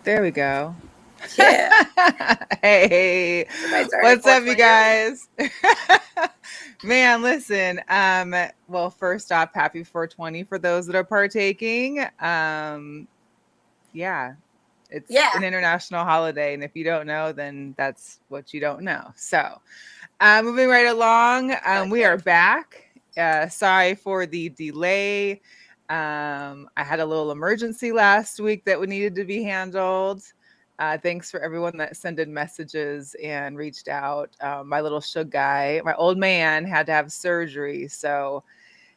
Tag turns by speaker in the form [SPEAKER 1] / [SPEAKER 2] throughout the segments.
[SPEAKER 1] There we go.
[SPEAKER 2] Yeah.
[SPEAKER 1] Hey,
[SPEAKER 2] Somebody started
[SPEAKER 1] what's up, you
[SPEAKER 2] 420 early.
[SPEAKER 1] guys? Man, listen. Well, first off, happy 420 for those that are partaking. Yeah, it's
[SPEAKER 2] Yeah.
[SPEAKER 1] an international holiday, and if you don't know, then that's what you don't know. So, moving right along, we are
[SPEAKER 2] Okay.
[SPEAKER 1] back. Sorry for the delay. I had a little emergency last week that needed to be handled. Thanks for everyone that sent in messages and reached out. My little shug guy, my old man, had to have surgery, so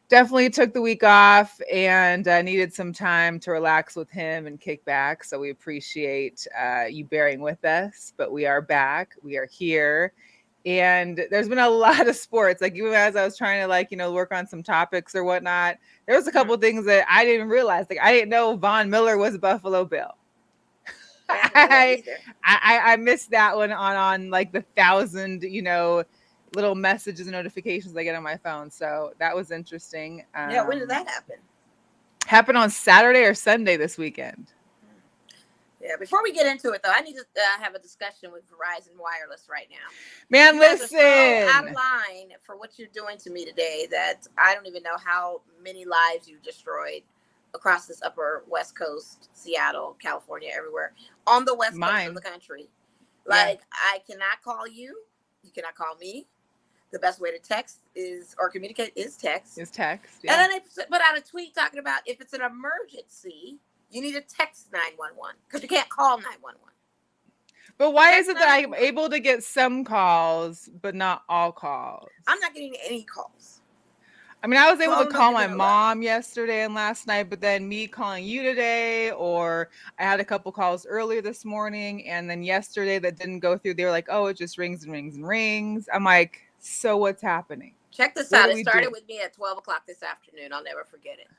[SPEAKER 1] definitely took the week off and needed some time to relax with him and kick back. So we appreciate you bearing with us, but we are back. We are here. And there's been a lot of sports. Like even as I was trying to work on some topics or whatnot, there was a couple
[SPEAKER 2] Hmm.
[SPEAKER 1] of things that I didn't realize. Like I didn't know Von Miller was a Buffalo Bill.
[SPEAKER 2] I didn't know that
[SPEAKER 1] I,
[SPEAKER 2] either.
[SPEAKER 1] I missed that one on like the thousand little messages and notifications I get on my phone. So that was interesting.
[SPEAKER 2] Yeah. When did that happen?
[SPEAKER 1] Happened on Saturday or Sunday this weekend.
[SPEAKER 2] Hmm. Yeah. Before we get into it, though, I need to have a discussion with Verizon Wireless right now.
[SPEAKER 1] Man,
[SPEAKER 2] You guys are so out of
[SPEAKER 1] listen.
[SPEAKER 2] line for what you're doing to me today that I don't even know how many lives you've destroyed across this upper West Coast, Seattle, California, everywhere on the West Coast of the
[SPEAKER 1] Mine.
[SPEAKER 2] country.
[SPEAKER 1] Yeah.
[SPEAKER 2] Like, I cannot call you. You cannot call me. The best way to text is or communicate is text.
[SPEAKER 1] His text.
[SPEAKER 2] And
[SPEAKER 1] Yeah.
[SPEAKER 2] then they put out a tweet talking about if it's an emergency, you need to text 911 because you can't call 911.
[SPEAKER 1] But why is
[SPEAKER 2] Text
[SPEAKER 1] it that I'm
[SPEAKER 2] 911.
[SPEAKER 1] able to get some calls, but not all calls?
[SPEAKER 2] I'm not getting any calls.
[SPEAKER 1] I mean, I was able to
[SPEAKER 2] Phone don't
[SPEAKER 1] call
[SPEAKER 2] even
[SPEAKER 1] my
[SPEAKER 2] allow.
[SPEAKER 1] mom yesterday and last night, but then me calling you today, or I had a couple calls earlier this morning, and then yesterday that didn't go through. They were like, "Oh, it just rings and rings and rings." I'm like, "So what's happening?
[SPEAKER 2] Check this
[SPEAKER 1] What
[SPEAKER 2] out.
[SPEAKER 1] do
[SPEAKER 2] It
[SPEAKER 1] we do?"
[SPEAKER 2] started with me at 12 o'clock this afternoon. I'll never forget it.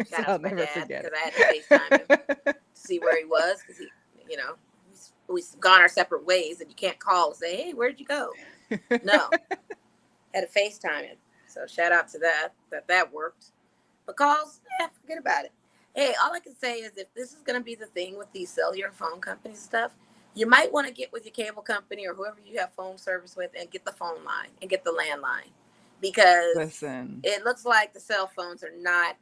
[SPEAKER 1] So
[SPEAKER 2] Shout out
[SPEAKER 1] I'll
[SPEAKER 2] to my
[SPEAKER 1] never
[SPEAKER 2] dad
[SPEAKER 1] forget
[SPEAKER 2] because I had to FaceTime him
[SPEAKER 1] it.
[SPEAKER 2] to see where he was because you know, we've gone our separate ways and you can't call and say, hey, where'd you go? No, had to FaceTime him. So shout out to that worked. But calls, forget about it. Hey, all I can say is if this is going to be the thing with these cellular phone companies and stuff, you might want to get with your cable company or whoever you have phone service with and get the phone line and get the landline because
[SPEAKER 1] Listen,
[SPEAKER 2] it looks like the cell phones are not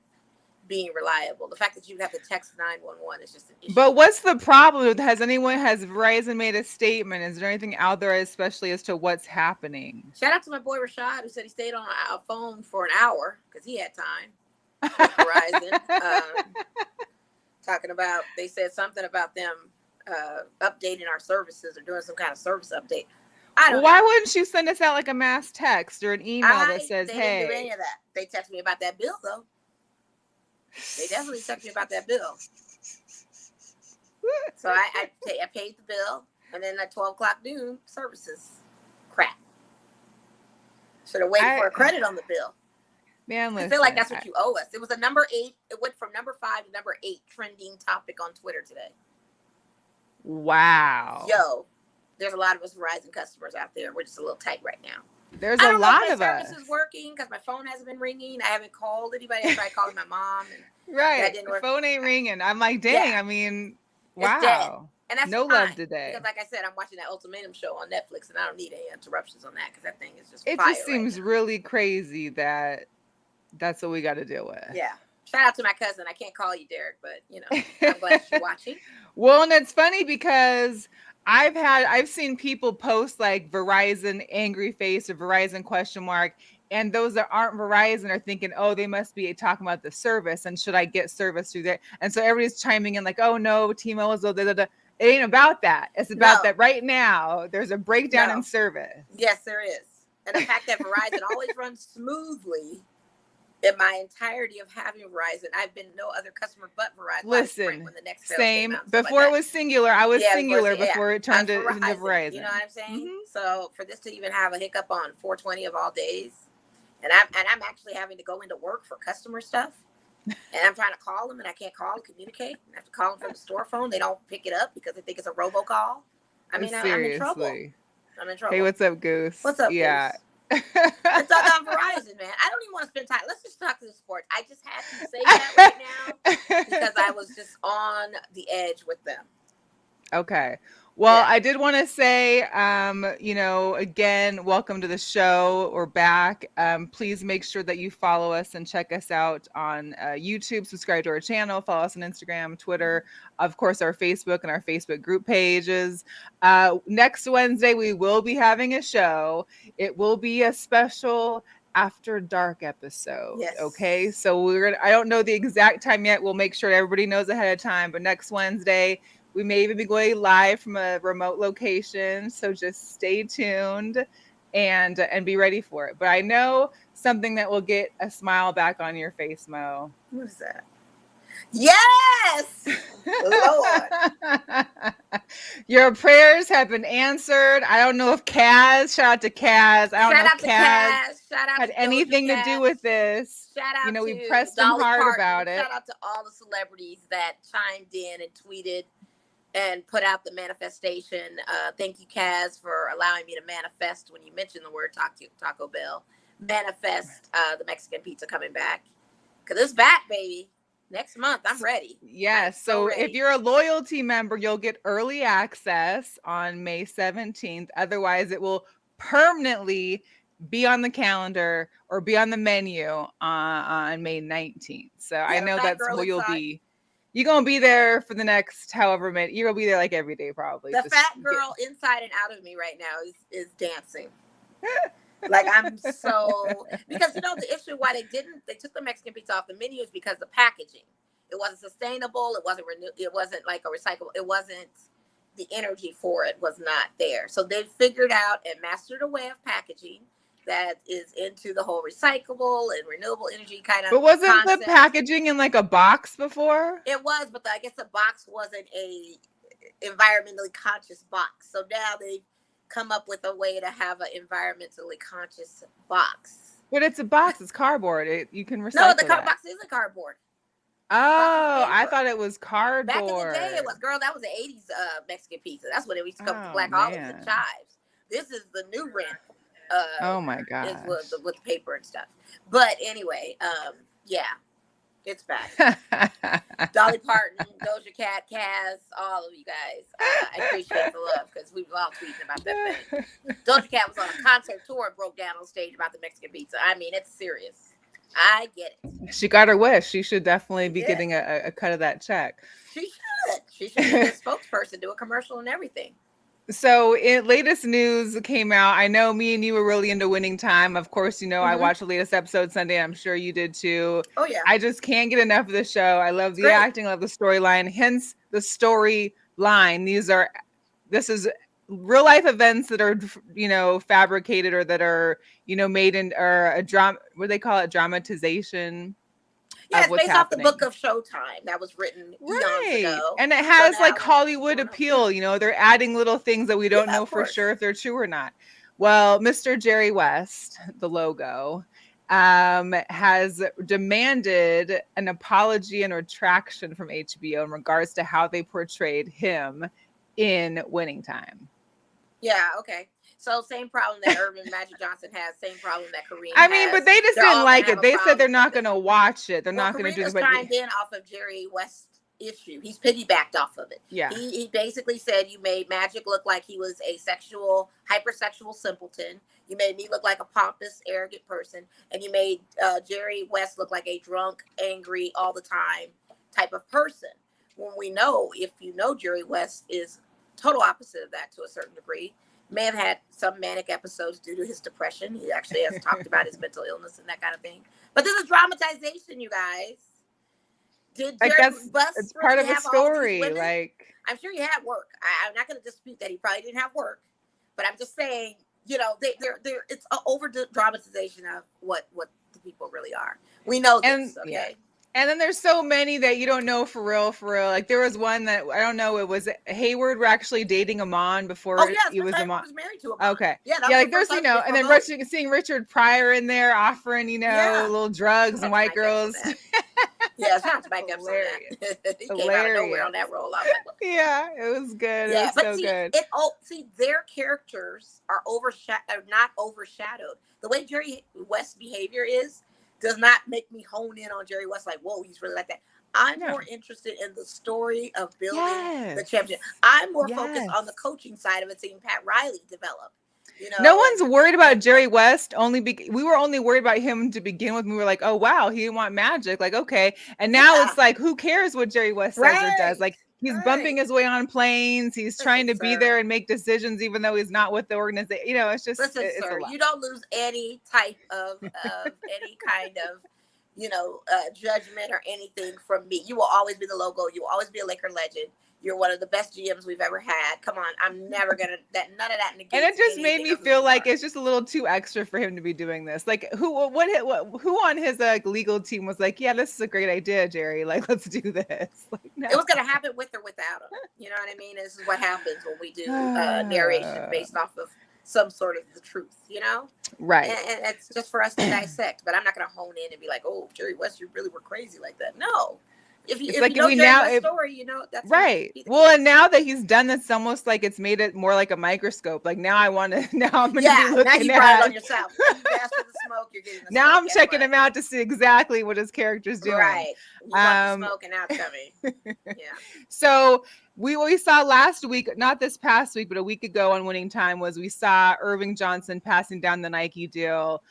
[SPEAKER 2] being reliable. The fact that you have to text 911 is just an issue.
[SPEAKER 1] but what's the problem? Has Verizon made a statement? Is there anything out there, especially as to what's happening?
[SPEAKER 2] Shout out to my boy Rashad who said he stayed on a phone for an hour because he had time with Verizon. Talking about they said something about them updating our services or doing some kind of service update. I
[SPEAKER 1] Well,
[SPEAKER 2] don't
[SPEAKER 1] why
[SPEAKER 2] know.
[SPEAKER 1] wouldn't you send us out like a mass text or an email that
[SPEAKER 2] I
[SPEAKER 1] says,
[SPEAKER 2] They didn't do any
[SPEAKER 1] "Hey"?
[SPEAKER 2] of that. They texted me about that bill though. They definitely texted me about that bill. So I paid the bill and then at 12 o'clock noon services. Crap. Should have waited
[SPEAKER 1] I
[SPEAKER 2] for a credit on the bill.
[SPEAKER 1] man,
[SPEAKER 2] I feel like
[SPEAKER 1] listen.
[SPEAKER 2] that's what you owe us. It was a number 8. It went from number 5 to number 8 trending topic on Twitter today.
[SPEAKER 1] Wow,
[SPEAKER 2] Yo, there's a lot of us Verizon customers out there. We're just a little tight right now.
[SPEAKER 1] there's
[SPEAKER 2] I
[SPEAKER 1] a
[SPEAKER 2] don't know if
[SPEAKER 1] lot
[SPEAKER 2] my
[SPEAKER 1] of
[SPEAKER 2] service
[SPEAKER 1] us,
[SPEAKER 2] is working because my phone hasn't been ringing. I haven't called anybody. I tried calling my mom and that
[SPEAKER 1] right?
[SPEAKER 2] didn't
[SPEAKER 1] The
[SPEAKER 2] work.
[SPEAKER 1] phone ain't ringing. I'm like, dang.
[SPEAKER 2] Yeah,
[SPEAKER 1] I mean,
[SPEAKER 2] it's dead.
[SPEAKER 1] wow.
[SPEAKER 2] And that's
[SPEAKER 1] No love
[SPEAKER 2] fine because,
[SPEAKER 1] today.
[SPEAKER 2] like I said, I'm watching that Ultimatum show on Netflix and I don't need any interruptions on that because that thing is just
[SPEAKER 1] It just
[SPEAKER 2] fire right
[SPEAKER 1] seems
[SPEAKER 2] now.
[SPEAKER 1] really crazy that that's what we got to deal
[SPEAKER 2] Yeah. Shout out to my cousin. I can't call you Derek, but
[SPEAKER 1] with.
[SPEAKER 2] I'm glad she's watching.
[SPEAKER 1] Well, and it's funny because I've seen people post like Verizon angry face or Verizon question mark, and those that aren't Verizon are thinking, oh, they must be talking about the service, and should I get service through there? And so everybody's chiming in like, oh no, T-Mobile is da, da, da. It ain't about that. It's about
[SPEAKER 2] No,
[SPEAKER 1] that right now there's a breakdown in
[SPEAKER 2] no.
[SPEAKER 1] service.
[SPEAKER 2] Yes, there is. And the fact that Verizon always runs smoothly in my entirety of having Verizon, I've been no other customer but Verizon. Well, I was Sprint
[SPEAKER 1] Listen,
[SPEAKER 2] when the next sale came
[SPEAKER 1] same.
[SPEAKER 2] out and stuff like
[SPEAKER 1] Before it
[SPEAKER 2] that.
[SPEAKER 1] was singular, I was
[SPEAKER 2] Yeah, before
[SPEAKER 1] singular
[SPEAKER 2] yeah,
[SPEAKER 1] before it
[SPEAKER 2] I
[SPEAKER 1] turned
[SPEAKER 2] was
[SPEAKER 1] into
[SPEAKER 2] Verizon. You know
[SPEAKER 1] Verizon.
[SPEAKER 2] what I'm saying?
[SPEAKER 1] Hmm.
[SPEAKER 2] So for this to even have a hiccup on 420 of all days, and I'm actually having to go into work for customer stuff, and I'm trying to call them and I can't call and communicate. I have to call them from the store phone. They don't pick it up because they think it's a robocall. I mean, I'm in trouble.
[SPEAKER 1] Seriously.
[SPEAKER 2] I'm in
[SPEAKER 1] Hey,
[SPEAKER 2] trouble.
[SPEAKER 1] what's up, Goose?
[SPEAKER 2] What's up,
[SPEAKER 1] Yeah.
[SPEAKER 2] Goose? Let's talk on Verizon, man. I don't even want to spend time. Let's just talk to the sports. I just had to say that right now because I was just on the edge with them.
[SPEAKER 1] Okay. Well,
[SPEAKER 2] Yeah.
[SPEAKER 1] I did want to say, again, welcome to the show. We're back. Please make sure that you follow us and check us out on YouTube, subscribe to our channel, follow us on Instagram, Twitter, of course, our Facebook and our Facebook group pages. Next Wednesday, we will be having a show. It will be a special after dark episode. Okay.
[SPEAKER 2] Yes.
[SPEAKER 1] So I don't know the exact time yet. We'll make sure everybody knows ahead of time, but next Wednesday, we may even be going live from a remote location, so just stay tuned and be ready for it. But I know something that will get a smile back on your face, Mo.
[SPEAKER 2] What is that? Yes, Lord.
[SPEAKER 1] Your prayers have been answered. I don't know if Kaz, shout out to Kaz. I don't
[SPEAKER 2] Shout
[SPEAKER 1] know if
[SPEAKER 2] out to
[SPEAKER 1] Kaz
[SPEAKER 2] Cass. Shout out
[SPEAKER 1] had
[SPEAKER 2] to Doja
[SPEAKER 1] anything to do
[SPEAKER 2] Cat.
[SPEAKER 1] with this.
[SPEAKER 2] Shout out
[SPEAKER 1] We
[SPEAKER 2] to
[SPEAKER 1] pressed him
[SPEAKER 2] Dolly
[SPEAKER 1] hard
[SPEAKER 2] Parton.
[SPEAKER 1] about it.
[SPEAKER 2] Shout out to all the celebrities that chimed in and tweeted and put out the manifestation. Thank you, Kaz, for allowing me to manifest when you mentioned the word Taco Bell. Manifest the Mexican pizza coming back. Because it's back, baby. Next month, I'm ready.
[SPEAKER 1] Yes. So
[SPEAKER 2] ready.
[SPEAKER 1] if you're a loyalty member, you'll get early access on May 17th. Otherwise, it will permanently be on the calendar or be on the menu on May 19th. So I know that's where you'll be. You're going to be there for the next however many. You're going to be there like every day probably.
[SPEAKER 2] The fat girl inside and out of me right now is dancing. Like I'm so, because the issue why they took the Mexican pizza off the menu is because the packaging. It wasn't sustainable. It wasn't it wasn't like a recyclable. It wasn't, the energy for it was not there. So they figured out and mastered a way of packaging that is into the whole recyclable and renewable energy kind of.
[SPEAKER 1] But wasn't the packaging in like a box before?
[SPEAKER 2] It was, but I guess the box wasn't a environmentally conscious box. So now they've come up with a way to have an environmentally conscious box.
[SPEAKER 1] But it's a box. It's cardboard. You can recycle.
[SPEAKER 2] No, the box isn't cardboard.
[SPEAKER 1] Oh, I thought it was cardboard.
[SPEAKER 2] Back in the day, it was, girl, that was the 80s Mexican pizza. That's when it used to come to Black Olives and Chives. This is the new rent.
[SPEAKER 1] Oh my God.
[SPEAKER 2] With paper and stuff. But anyway, yeah, it's back. Dolly Parton, Doja Cat, Kaz, all of you guys. I appreciate the love because we were all tweeting about that thing. Doja Cat was on a concert tour and broke down on stage about the Mexican pizza. I mean, it's serious. I get it.
[SPEAKER 1] She got her wish. She should definitely be getting a cut of that check.
[SPEAKER 2] She should. She should be a spokesperson, do a commercial and everything.
[SPEAKER 1] So latest news came out. I know me and you were really into Winning Time. Of course, I watched the latest episode Sunday. I'm sure you did too.
[SPEAKER 2] Oh yeah.
[SPEAKER 1] I just can't get enough of the show. I love the acting, I love the storyline, hence the storyline. This is real life events that are, fabricated or that are, made in or a drama. What do they call it? Dramatization.
[SPEAKER 2] Yeah, it's based off the book of Showtime that was written eons ago.
[SPEAKER 1] And it has like Hollywood appeal. They're adding little things that we don't know for sure if they're true or not. Well, Mr. Jerry West, the logo, has demanded an apology and retraction from HBO in regards to how they portrayed him in Winning Time.
[SPEAKER 2] Yeah, okay. So same problem that Urban Magic Johnson has, same problem that Kareem
[SPEAKER 1] has. I mean, but they just didn't like it. They said they're not going to watch it. They're not going to do
[SPEAKER 2] this. Kareem chimed in off of Jerry West's issue. He's piggybacked off of it.
[SPEAKER 1] Yeah.
[SPEAKER 2] He basically said, you made Magic look like he was a hypersexual simpleton. You made me look like a pompous, arrogant person. And you made Jerry West look like a drunk, angry, all the time type of person. When we know, if you know Jerry West is total opposite of that to a certain degree. May have had some manic episodes due to his depression. He actually has talked about his mental illness and that kind of thing. But this is dramatization, you guys. Did Jerry West
[SPEAKER 1] it's part of a story? Like,
[SPEAKER 2] I'm sure he had work. I'm not going to dispute that he probably didn't have work. But I'm just saying, it's an over dramatization of what the people really are. We know this, okay?
[SPEAKER 1] Yeah. And then there's so many that you don't know for real. Like there was one that I don't know. It was Hayward were actually dating Amon before he was Amon.
[SPEAKER 2] Was married to Amon.
[SPEAKER 1] Okay. Yeah. Like there's and then seeing Richard Pryor in there offering little drugs and white girls.
[SPEAKER 2] Yeah, it's not to back up that. He came out of nowhere on that role.
[SPEAKER 1] Yeah, it was good. Yeah, it was so good.
[SPEAKER 2] Their characters are not overshadowed. The way Jerry West's behavior is, does not make me hone in on Jerry West like, whoa, he's really like that. I'm
[SPEAKER 1] No.
[SPEAKER 2] more interested in the story of building the
[SPEAKER 1] Yes.
[SPEAKER 2] championship. I'm more focused on the
[SPEAKER 1] Yes.
[SPEAKER 2] coaching side of it, seeing Pat Riley develop.
[SPEAKER 1] No
[SPEAKER 2] And
[SPEAKER 1] one's worried about Jerry West. We were only worried about him to begin with. We were like, oh wow, he didn't want Magic. Like, okay. And now
[SPEAKER 2] yeah,
[SPEAKER 1] it's like, who cares what Jerry West says or does?
[SPEAKER 2] right,
[SPEAKER 1] Like, he's bumping
[SPEAKER 2] right.
[SPEAKER 1] his way on planes. He's
[SPEAKER 2] Listen,
[SPEAKER 1] trying to be
[SPEAKER 2] sir.
[SPEAKER 1] there and make decisions, even though he's not with the organization. It's just
[SPEAKER 2] Listen,
[SPEAKER 1] it's a
[SPEAKER 2] sir.
[SPEAKER 1] lot.
[SPEAKER 2] You don't lose any type of any kind of judgment or anything from me. You will always be the logo. You will always be a Laker legend. You're one of the best GMs we've ever had. Come on, I'm never gonna that none of that
[SPEAKER 1] And it
[SPEAKER 2] negates
[SPEAKER 1] just made
[SPEAKER 2] anything
[SPEAKER 1] me
[SPEAKER 2] of who
[SPEAKER 1] feel
[SPEAKER 2] you
[SPEAKER 1] like
[SPEAKER 2] are.
[SPEAKER 1] it's just a little too extra for him to be doing this. Like, who on his legal team was like, yeah, this is a great idea, Jerry. Like, let's do this. Like, no.
[SPEAKER 2] It was gonna happen with or without him. You know what I mean? This is what happens when we do narration based off of some sort of the truth.
[SPEAKER 1] Right.
[SPEAKER 2] And it's just for us to dissect. But I'm not gonna hone in and be like, oh, Jerry West, you really were crazy like that. No. If
[SPEAKER 1] It's
[SPEAKER 2] you
[SPEAKER 1] like
[SPEAKER 2] know
[SPEAKER 1] we
[SPEAKER 2] Jerry
[SPEAKER 1] now
[SPEAKER 2] West's story, that's gonna
[SPEAKER 1] right.
[SPEAKER 2] be the
[SPEAKER 1] Well, and
[SPEAKER 2] case.
[SPEAKER 1] now that he's done this, almost like it's made it more like a microscope. Like now I want to now I'm going to be
[SPEAKER 2] Yeah, now
[SPEAKER 1] looking
[SPEAKER 2] you brought it on
[SPEAKER 1] at
[SPEAKER 2] yourself. You asked for the smoke, you're getting the
[SPEAKER 1] now
[SPEAKER 2] smoke.
[SPEAKER 1] I'm
[SPEAKER 2] Guess
[SPEAKER 1] checking
[SPEAKER 2] what?
[SPEAKER 1] him out to see exactly what his character's doing.
[SPEAKER 2] Right. You want the
[SPEAKER 1] Um
[SPEAKER 2] smoke and now it's coming. Yeah.
[SPEAKER 1] So we saw last week, not this past week, but a week ago on Winning Time we saw Irving Johnson passing down the Nike deal.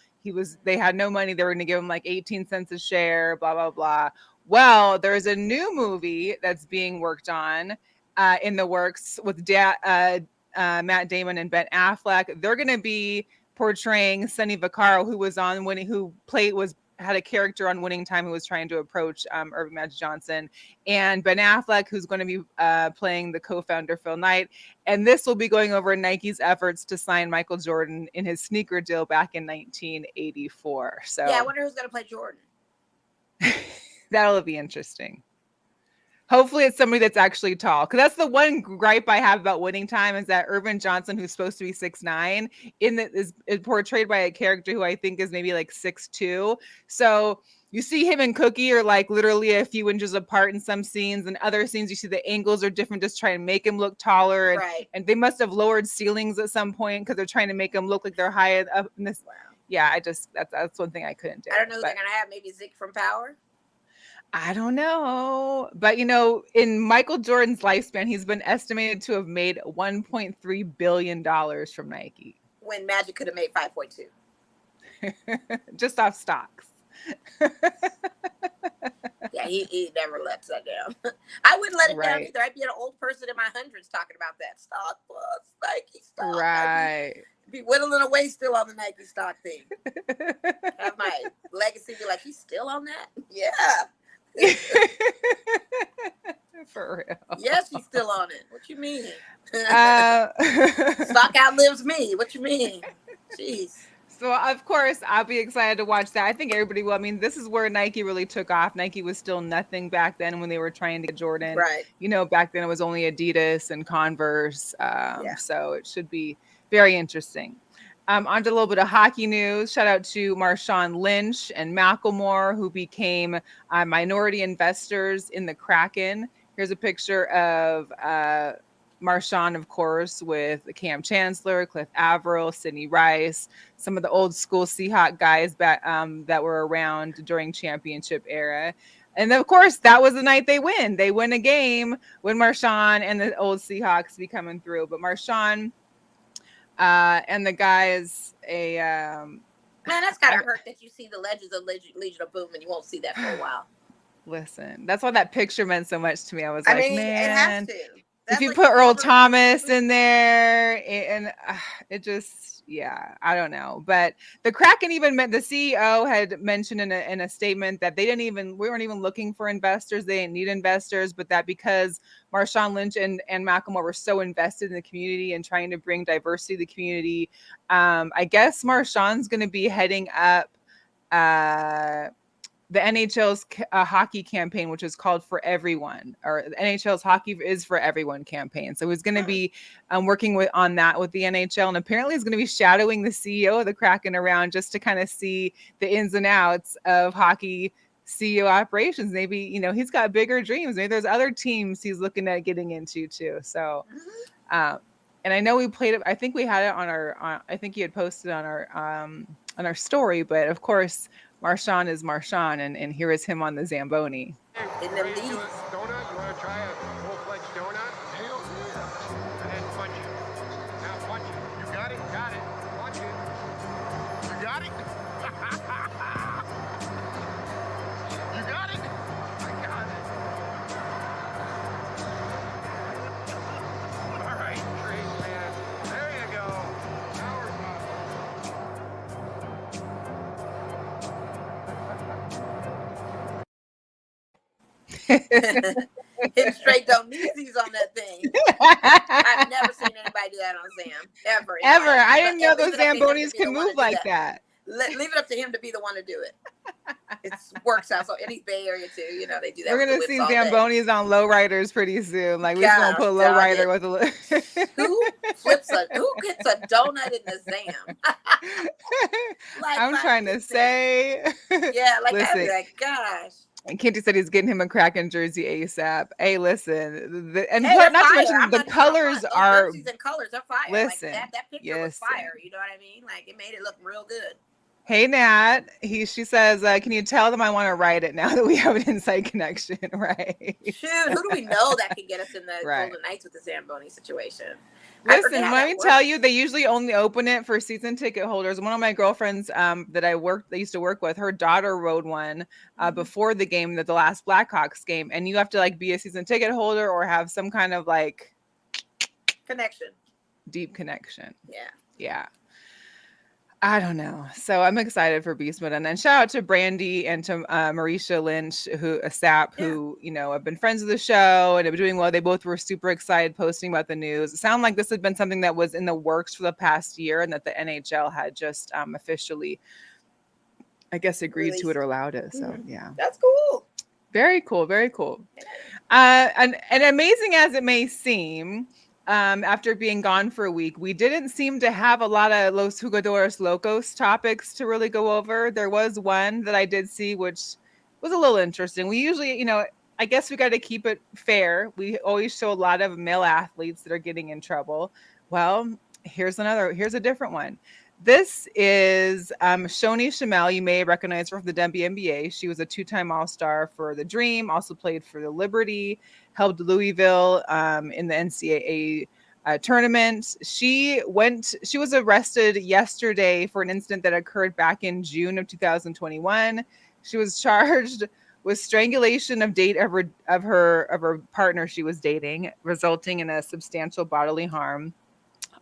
[SPEAKER 1] They had no money. They were going to give him like 18 cents a share, blah, blah, blah. Well, there's a new movie that's being worked on in the works with Matt Damon and Ben Affleck. They're going to be portraying Sonny Vaccaro, who was on Winning, had a character on Winning Time who was trying to approach Irving Magic Johnson, and Ben Affleck, who's going to be playing the co-founder Phil Knight. And this will be going over Nike's efforts to sign Michael Jordan in his sneaker deal back in 1984. So
[SPEAKER 2] yeah, I wonder who's going to play Jordan.
[SPEAKER 1] That'll be interesting. Hopefully it's somebody that's actually tall. Because that's the one gripe I have about Winning Time is that Irvin Johnson, who's supposed to be 6'9", is portrayed by a character who I think is maybe like 6'2". So you see him and Cookie are like literally a few inches apart in some scenes, and other scenes you see the angles are different, just trying to make him look taller.
[SPEAKER 2] Right.
[SPEAKER 1] And they must have lowered ceilings at some point because they're trying to make him look like they're high up in this.
[SPEAKER 2] Wow.
[SPEAKER 1] Yeah, that's one thing I couldn't do.
[SPEAKER 2] I don't know who they're going to have. Maybe Zeke from Power?
[SPEAKER 1] I don't know. But, in Michael Jordan's lifespan, he's been estimated to have made $1.3 billion from Nike.
[SPEAKER 2] When Magic could have made 5.2.
[SPEAKER 1] Just off stocks.
[SPEAKER 2] Yeah, he never lets that down. I wouldn't let it down
[SPEAKER 1] Right.
[SPEAKER 2] either. I'd be an old person in my hundreds talking about that stock plus Nike stock.
[SPEAKER 1] Right.
[SPEAKER 2] I'd be whittling away still on the Nike stock thing. Have my legacy be like, he's still on that? Yeah.
[SPEAKER 1] For real.
[SPEAKER 2] Yes, he's still on it. What you mean? Stock outlives me. What you mean? Jeez.
[SPEAKER 1] So, of course, I'll be excited to watch that. I think everybody will. I mean, this is where Nike really took off. Nike was still nothing back then when they were trying to get Jordan.
[SPEAKER 2] Right.
[SPEAKER 1] Back then it was only Adidas and Converse. So it should be very interesting. On to a little bit of hockey news. Shout out to Marshawn Lynch and Macklemore, who became minority investors in the Kraken. Here's a picture of Marshawn, of course, with Cam Chancellor, Cliff Averill, Sidney Rice, some of the old school Seahawk guys that were around during championship era. And of course, that was the night they win. They win a game when Marshawn and the old Seahawks be coming through. But Marshawn and the guys,
[SPEAKER 2] man, that's gotta hurt that you see the Legends of Legion of Boom and you won't see that for a while.
[SPEAKER 1] Listen, that's why that picture meant so much to me. I was like, man,
[SPEAKER 2] it has to.
[SPEAKER 1] If you put Earl Thomas in there, and it just, I don't know. But the Kraken the CEO had mentioned in a statement that we weren't even looking for investors. They didn't need investors, but that because Marshawn Lynch and Macklemore were so invested in the community and trying to bring diversity to the community, I guess Marshawn's going to be heading up the NHL's hockey campaign, which is called For Everyone, or the NHL's Hockey is For Everyone campaign. So he's going to be working on that with the NHL, and apparently he's going to be shadowing the CEO of the Kraken around just to kind of see the ins and outs of hockey CEO operations. Maybe, he's got bigger dreams. Maybe there's other teams he's looking at getting into too. So, and I know we played it. I think we had it I think you had posted on our story, but of course, Marshawn is Marshawn, and here is him on the Zamboni.
[SPEAKER 3] Hey,
[SPEAKER 2] In
[SPEAKER 3] ready
[SPEAKER 2] them
[SPEAKER 3] to do
[SPEAKER 2] knees.
[SPEAKER 3] a donut? You want to try a full-fledged donut? Hell yeah. And then punch it. Now punch it. You got it? Got it. Punch it. You got it? You got it? I got it. All right, Trace, man. There you go. Power pop.
[SPEAKER 2] Hitting straight doneesies on that thing. I've never seen anybody do that on Sam ever. In
[SPEAKER 1] Ever.
[SPEAKER 2] life.
[SPEAKER 1] I didn't know
[SPEAKER 2] And
[SPEAKER 1] those
[SPEAKER 2] leave it up to him to
[SPEAKER 1] Zambonis
[SPEAKER 2] be the
[SPEAKER 1] can
[SPEAKER 2] one
[SPEAKER 1] move
[SPEAKER 2] to do
[SPEAKER 1] like that.
[SPEAKER 2] Leave it up to him to be the one to do it. It works out. So in East Bay Area too, you know, they do that.
[SPEAKER 1] We're
[SPEAKER 2] with the
[SPEAKER 1] gonna
[SPEAKER 2] whips
[SPEAKER 1] see
[SPEAKER 2] all day.
[SPEAKER 1] Zambonis on lowriders pretty soon. Like we're just gonna
[SPEAKER 2] Gosh,
[SPEAKER 1] put a
[SPEAKER 2] dog
[SPEAKER 1] lowrider
[SPEAKER 2] it.
[SPEAKER 1] with a.
[SPEAKER 2] Who gets a donut in the Zam? Like
[SPEAKER 1] I'm
[SPEAKER 2] my
[SPEAKER 1] trying to
[SPEAKER 2] goodness.
[SPEAKER 1] say.
[SPEAKER 2] Yeah, like I'd be
[SPEAKER 1] Listen,
[SPEAKER 2] like, gosh.
[SPEAKER 1] and Kenty said he's getting him a Kraken jersey ASAP. Hey, listen, and
[SPEAKER 2] Hey, they're
[SPEAKER 1] not to
[SPEAKER 2] fire.
[SPEAKER 1] mention
[SPEAKER 2] I'm
[SPEAKER 1] the
[SPEAKER 2] not even gonna
[SPEAKER 1] colors
[SPEAKER 2] front. Those
[SPEAKER 1] are.
[SPEAKER 2] jerseys and colors are fire.
[SPEAKER 1] Listen,
[SPEAKER 2] Like that picture was fire. You know what I mean? Like it made it look real good.
[SPEAKER 1] Hey Nat, she says, can you tell them I want to write it now that we have an inside connection, right?
[SPEAKER 2] Shoot, who do we know that could get us in the
[SPEAKER 1] Right.
[SPEAKER 2] Golden Knights with the Zamboni situation?
[SPEAKER 1] Listen, let me tell you, they usually only open it for season ticket holders. One of my girlfriends that used to work with, her daughter rode one before the game, the last Blackhawks game, and you have to like be a season ticket holder or have some kind of like
[SPEAKER 2] connection,
[SPEAKER 1] deep connection.
[SPEAKER 2] Yeah.
[SPEAKER 1] I don't know. So I'm excited for Beast Mode. And then shout out to Brandy and to Marisha Lynch, who you know, have been friends of the show and have been doing well. They both were super excited posting about the news. It sounded like this had been something that was in the works for the past year and that the NHL had just officially, I guess, agreed to it or allowed it. So yeah.
[SPEAKER 2] That's cool.
[SPEAKER 1] Very cool. Very cool. And amazing as it may seem, after being gone for a week, we didn't seem to have a lot of Los Jugadores Locos topics to really go over. There was one that I did see, which was a little interesting. We usually, you know, I guess we got to keep it fair. We always show a lot of male athletes that are getting in trouble. Well, here's a different one. This is Shoni Shamel. You may recognize her from the WNBA. She was a two-time All-Star for the Dream, also played for the Liberty, helped Louisville in the NCAA tournament. She was arrested yesterday for an incident that occurred back in June of 2021. She was charged with strangulation of her partner she was dating, resulting in a substantial bodily harm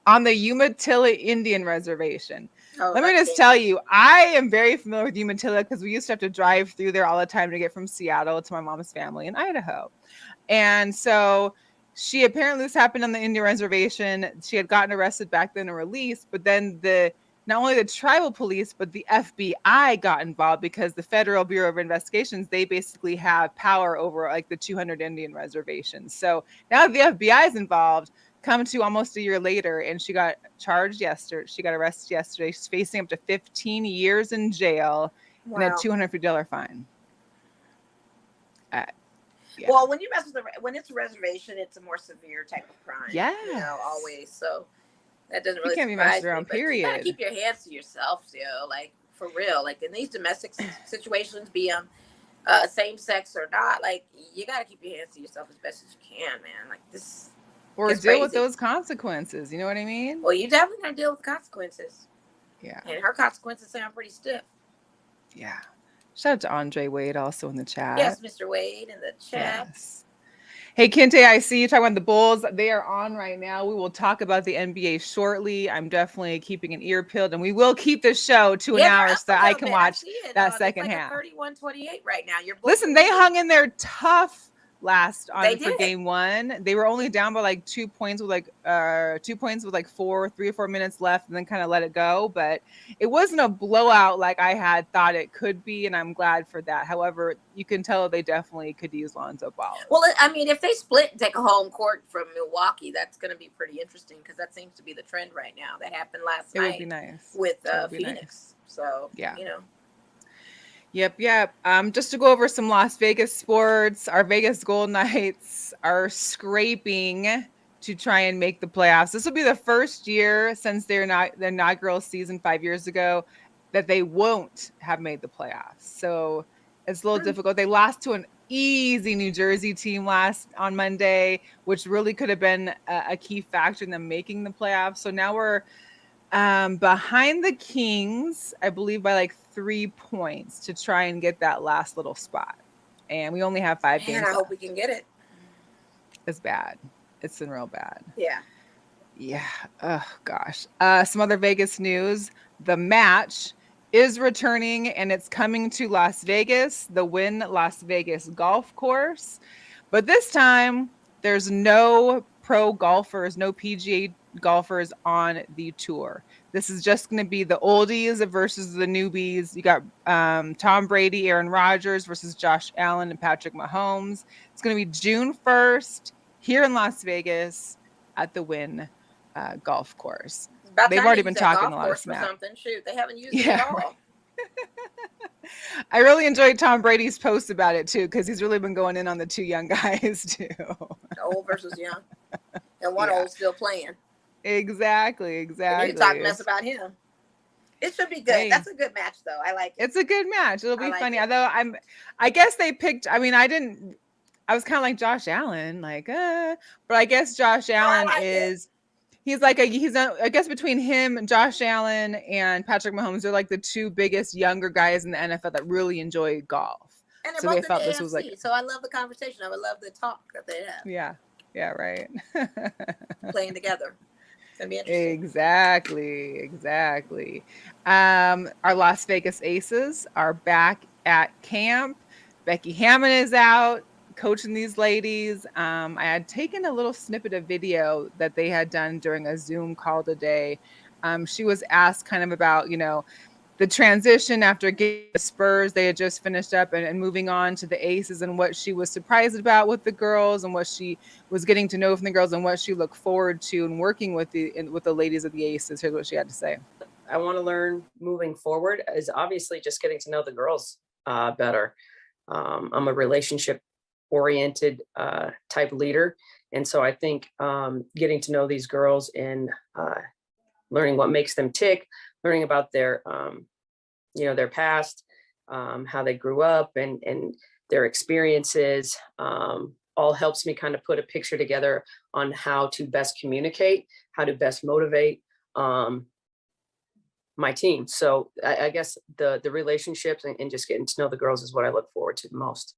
[SPEAKER 1] on the Umatilla Indian Reservation. Let me just tell you, I am very familiar with Umatilla because we used to have to drive through there all the time to get from Seattle to my mom's family in Idaho. And so this happened on the Indian Reservation. She had gotten arrested back then and released, but then not only the tribal police, but the FBI got involved because the Federal Bureau of Investigations, they basically have power over like the 200 Indian reservations. So now the FBI is involved, come to almost a year later, and she got charged yesterday. She got arrested yesterday. She's facing up to 15 years in jail and a $250 fine.
[SPEAKER 2] Yeah. Well, when you mess with when it's a reservation, it's a more severe type of crime.
[SPEAKER 1] Yeah,
[SPEAKER 2] you know, always. So that doesn't really.
[SPEAKER 1] You can't be messed around. Period.
[SPEAKER 2] You gotta keep your hands to yourself, like for real. Like in these domestic situations, be same sex or not, like you gotta keep your hands to yourself as best as you can, man. Like this.
[SPEAKER 1] Or deal with those consequences. You know what I mean?
[SPEAKER 2] Well, you definitely gotta deal with consequences.
[SPEAKER 1] Yeah.
[SPEAKER 2] And her consequences sound pretty stiff.
[SPEAKER 1] Yeah. Shout out to Andre Wade also in the chat.
[SPEAKER 2] Yes, Mr. Wade in the chat.
[SPEAKER 1] Yes. Hey, Kente, I see you talking about the Bulls. They are on right now. We will talk about the NBA shortly. I'm definitely keeping an ear peeled, and we will keep the show to an hour so that I can watch that second half.
[SPEAKER 2] 31-28 right now.
[SPEAKER 1] Listen, they hung in there tough for game one. They were only down by like 2 points with like 3 or 4 minutes left, and then kind of let it go. But it wasn't a blowout like I had thought it could be, and I'm glad for that. However, you can tell they definitely could use Lonzo Ball.
[SPEAKER 2] Well, I mean, if they split and take a home court from Milwaukee, that's going to be pretty interesting because that seems to be the trend right now. That happened last night.
[SPEAKER 1] It would be nice
[SPEAKER 2] with Phoenix. Nice. So
[SPEAKER 1] yeah,
[SPEAKER 2] you know.
[SPEAKER 1] Yep. Just to go over some Las Vegas sports, our Vegas Golden Knights are scraping to try and make the playoffs. This will be the first year since their inaugural season 5 years ago that they won't have made the playoffs. So it's a little
[SPEAKER 2] Hmm.
[SPEAKER 1] difficult. They lost to an easy New Jersey team last on Monday, which really could have been a key factor in them making the playoffs. So now we're behind the Kings, I believe, by like 3 points to try and get that last little spot. And we only have 5 games
[SPEAKER 2] Man, I
[SPEAKER 1] left.
[SPEAKER 2] hope we can get it.
[SPEAKER 1] It's bad. It's been real bad.
[SPEAKER 2] Yeah.
[SPEAKER 1] Yeah. Oh gosh. Some other Vegas news. The match is returning and it's coming to Las Vegas, the Wynn Las Vegas golf course. But this time there's no pro golfers, no PGA golfers on the tour. This is just going to be the oldies versus the newbies. You got Tom Brady, Aaron Rodgers versus Josh Allen and Patrick Mahomes. It's going to be June 1st here in Las Vegas at the Wynn golf course.
[SPEAKER 2] It's about
[SPEAKER 1] They've
[SPEAKER 2] time
[SPEAKER 1] already
[SPEAKER 2] they
[SPEAKER 1] been
[SPEAKER 2] use that
[SPEAKER 1] talking
[SPEAKER 2] golf
[SPEAKER 1] a lot of
[SPEAKER 2] course for
[SPEAKER 1] smack.
[SPEAKER 2] something. Shoot, they haven't used it
[SPEAKER 1] Yeah,
[SPEAKER 2] at all.
[SPEAKER 1] right. I really enjoyed Tom Brady's post about it too, because he's really been going in on the two young guys too.
[SPEAKER 2] Old versus young, and one
[SPEAKER 1] Yeah.
[SPEAKER 2] old still playing.
[SPEAKER 1] Exactly.
[SPEAKER 2] And you can talk mess
[SPEAKER 1] It's,
[SPEAKER 2] about him. It should be good.
[SPEAKER 1] hey,
[SPEAKER 2] That's a good match, though. I like it.
[SPEAKER 1] it's a good match. It'll
[SPEAKER 2] I
[SPEAKER 1] be
[SPEAKER 2] like
[SPEAKER 1] funny.
[SPEAKER 2] it.
[SPEAKER 1] Although I guess they picked. I mean, I was kind of like Josh Allen, like, but I guess Josh Allen
[SPEAKER 2] like it.
[SPEAKER 1] is. He's like I guess between him and Josh Allen and Patrick Mahomes, they're like the two biggest younger guys in the NFL that really enjoy golf.
[SPEAKER 2] And they're
[SPEAKER 1] So they
[SPEAKER 2] both in the
[SPEAKER 1] felt this
[SPEAKER 2] AFC,
[SPEAKER 1] was like,
[SPEAKER 2] so I love the conversation. I would love the talk that they have
[SPEAKER 1] yeah, right.
[SPEAKER 2] playing together. It's gonna be interesting.
[SPEAKER 1] Exactly. Our Las Vegas Aces are back at camp. Becky Hammond is out coaching these ladies. I had taken a little snippet of video that they had done during a Zoom call today. She was asked kind of about, the transition after getting the Spurs. They had just finished up and moving on to the Aces, and what she was surprised about with the girls and what she was getting to know from the girls and what she looked forward to and working with the ladies of the Aces. Here's what she had to say.
[SPEAKER 4] I want to learn moving forward is obviously just getting to know the girls better. I'm a relationship oriented type leader. And so I think getting to know these girls and learning what makes them tick, learning about their past, how they grew up and their experiences, all helps me kind of put a picture together on how to best communicate, how to best motivate my team. So I guess the relationships and just getting to know the girls is what I look forward to the most.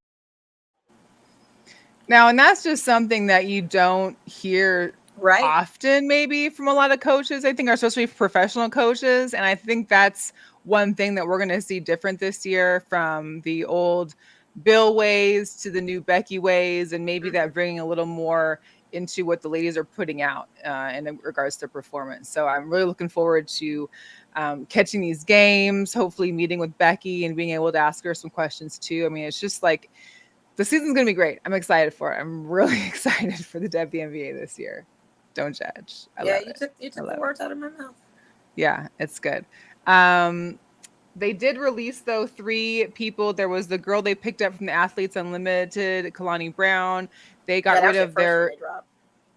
[SPEAKER 1] Now, and that's just something that you don't hear
[SPEAKER 2] Right.
[SPEAKER 1] often, maybe from a lot of coaches. I think, especially professional coaches. And I think that's one thing that we're going to see different this year from the old Bill ways to the new Becky ways, and maybe that bringing a little more into what the ladies are putting out in regards to performance. So I'm really looking forward to catching these games, hopefully meeting with Becky and being able to ask her some questions too. I mean, it's just like the season's going to be great. I'm excited for it. I'm really excited for the WNBA this year. Don't judge. I love it.
[SPEAKER 2] You took the words out of my mouth.
[SPEAKER 1] Yeah, it's good. They did release, though, 3 people. There was the girl they picked up from the Athletes Unlimited, Kalani Brown. They got rid of their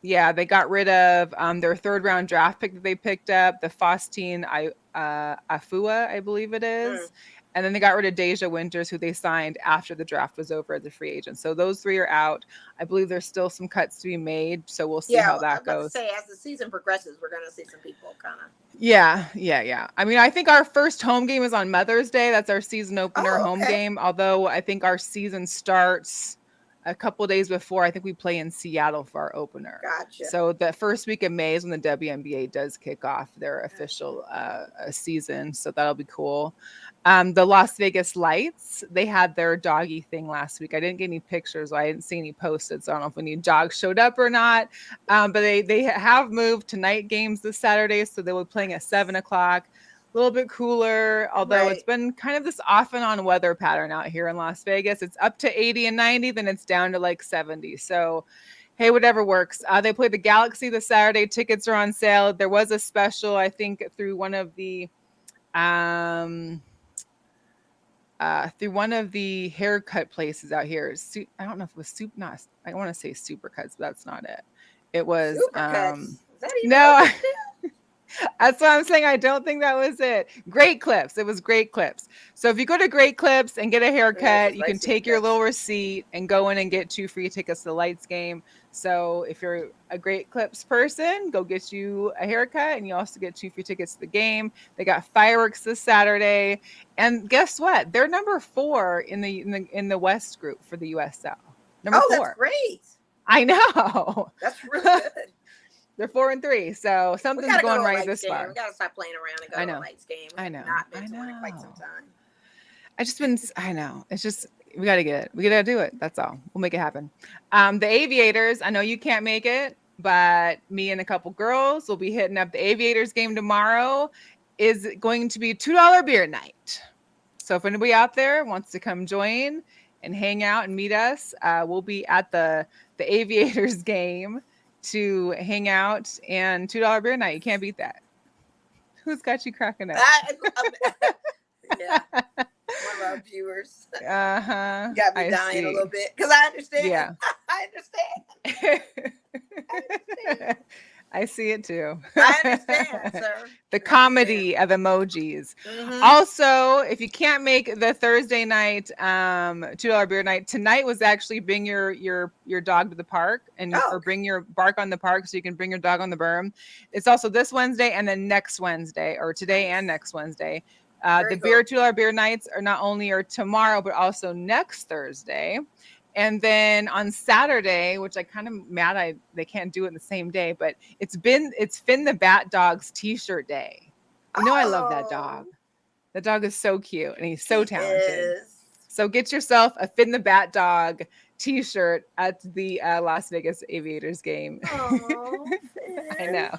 [SPEAKER 1] they got rid of their 3rd round draft pick that they picked up, the Faustine Afua, I believe it is. And then they got rid of Deja Winters, who they signed after the draft was over as a free agent. So those 3 are out. I believe there's still some cuts to be made. So we'll see how that goes.
[SPEAKER 2] Say, as the season progresses, we're going to see some people kind of.
[SPEAKER 1] Yeah. I mean, I think our first home game is on Mother's Day. That's our season opener home game. Although I think our season starts a couple days before. I think we play in Seattle for our opener.
[SPEAKER 2] Gotcha.
[SPEAKER 1] So the first week of May is when the WNBA does kick off their official season. So that'll be cool. The Las Vegas Lights, they had their doggy thing last week. I didn't get any pictures. So I didn't see any posted. So I don't know if any dogs showed up or not. But they have moved to night games this Saturday. So they were playing at 7:00. A little bit cooler, although it's been kind of this off and on weather pattern out here in Las Vegas. It's up to 80 and 90, then it's down to like 70. So, hey, whatever works. They play the Galaxy this Saturday. Tickets are on sale. There was a special, I think, through one of the haircut places out here. I don't know if it was I want to say Supercuts, but that's not it. It was
[SPEAKER 2] Supercuts. Is that even
[SPEAKER 1] no. That's what I'm saying. I don't think that was it. Great clips. It was great clips. So if you go to Great Clips and get a haircut, you can take your little receipt and go in and get 2 free tickets to the Lights game. So if you're a Great Clips person, go get you a haircut, and you also get 2 free tickets to the game. They got fireworks this Saturday, and guess what? They're number 4 in the West group for the USL. Number 4.
[SPEAKER 2] That's great.
[SPEAKER 1] I know.
[SPEAKER 2] That's really good.
[SPEAKER 1] They're 4-3, so something's going right this far.
[SPEAKER 2] We gotta stop playing around and go to a Lights game.
[SPEAKER 1] I know.
[SPEAKER 2] Not been to one in quite some time.
[SPEAKER 1] I know. It's just we gotta get it. We gotta do it. That's all. We'll make it happen. The Aviators. I know you can't make it, but me and a couple girls will be hitting up the Aviators game tomorrow. Is going to be $2 beer night. So if anybody out there wants to come join and hang out and meet us, we'll be at the Aviators game to hang out, and $2 beer night. You can't beat that. Who's got you cracking up?
[SPEAKER 2] Yeah. One of our viewers.
[SPEAKER 1] Uh-huh.
[SPEAKER 2] Got me dying a little bit because I understand.
[SPEAKER 1] Yeah.
[SPEAKER 2] I understand.
[SPEAKER 1] I see it too.
[SPEAKER 2] I understand, sir.
[SPEAKER 1] The comedy of emojis. Mm-hmm. Also, if you can't make the Thursday night $2 beer night, tonight was actually bring your dog to the park or bring your bark on the park so you can bring your dog on the berm. It's also this Wednesday and then next Wednesday, or today and next Wednesday. The $2 beer nights are not only are tomorrow but also next Thursday. And then on Saturday, which I kind of mad they can't do it in the same day, but it's Finn the Bat Dog's t-shirt day. You know I love that dog. The dog is so cute and he's so talented. So get yourself a Finn the Bat Dog t-shirt at the Las Vegas Aviators game. I know.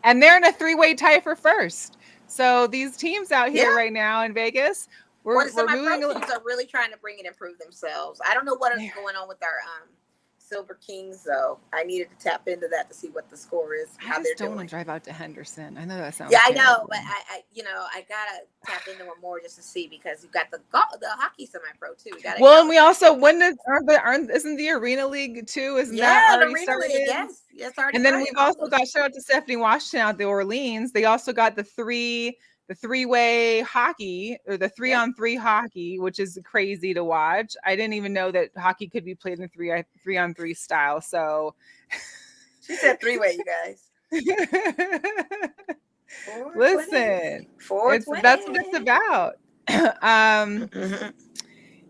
[SPEAKER 1] And they're in a 3-way tie for first. So these teams out here right now in Vegas, we're moving.
[SPEAKER 2] Teams are really trying to bring and improve themselves. I don't know what is going on with our Silver Kings, though. I needed to tap into that to see what the score is.
[SPEAKER 1] I just don't want to drive out to Henderson. I know that sounds.
[SPEAKER 2] Yeah, I know, but I gotta tap into them more just to see, because you've got the hockey semi-pro too.
[SPEAKER 1] And we also isn't the Arena League too? Isn't that already started?
[SPEAKER 2] League, yes, already.
[SPEAKER 1] And then we've also got, shout out to Stephanie Washington out the Orleans. They also got the 3-way hockey, or the 3-on-3 hockey, which is crazy to watch. I didn't even know that hockey could be played in 3-on-3 style. So
[SPEAKER 2] she said 3-way, you guys.
[SPEAKER 1] Listen, that's what it's about.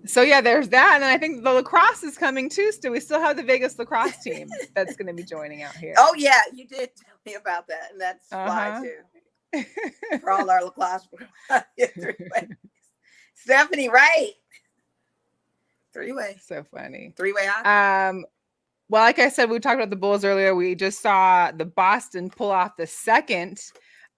[SPEAKER 1] So yeah, there's that. And then I think the lacrosse is coming too. So we still have the Vegas lacrosse team that's going to be joining out here.
[SPEAKER 2] Oh yeah, you did tell me about that, and that's why too. For all our lacrosse. Stephanie, right? 3-way.
[SPEAKER 1] So funny.
[SPEAKER 2] 3-way hockey.
[SPEAKER 1] Well, like I said, we talked about the Bulls earlier. We just saw the Boston pull off the second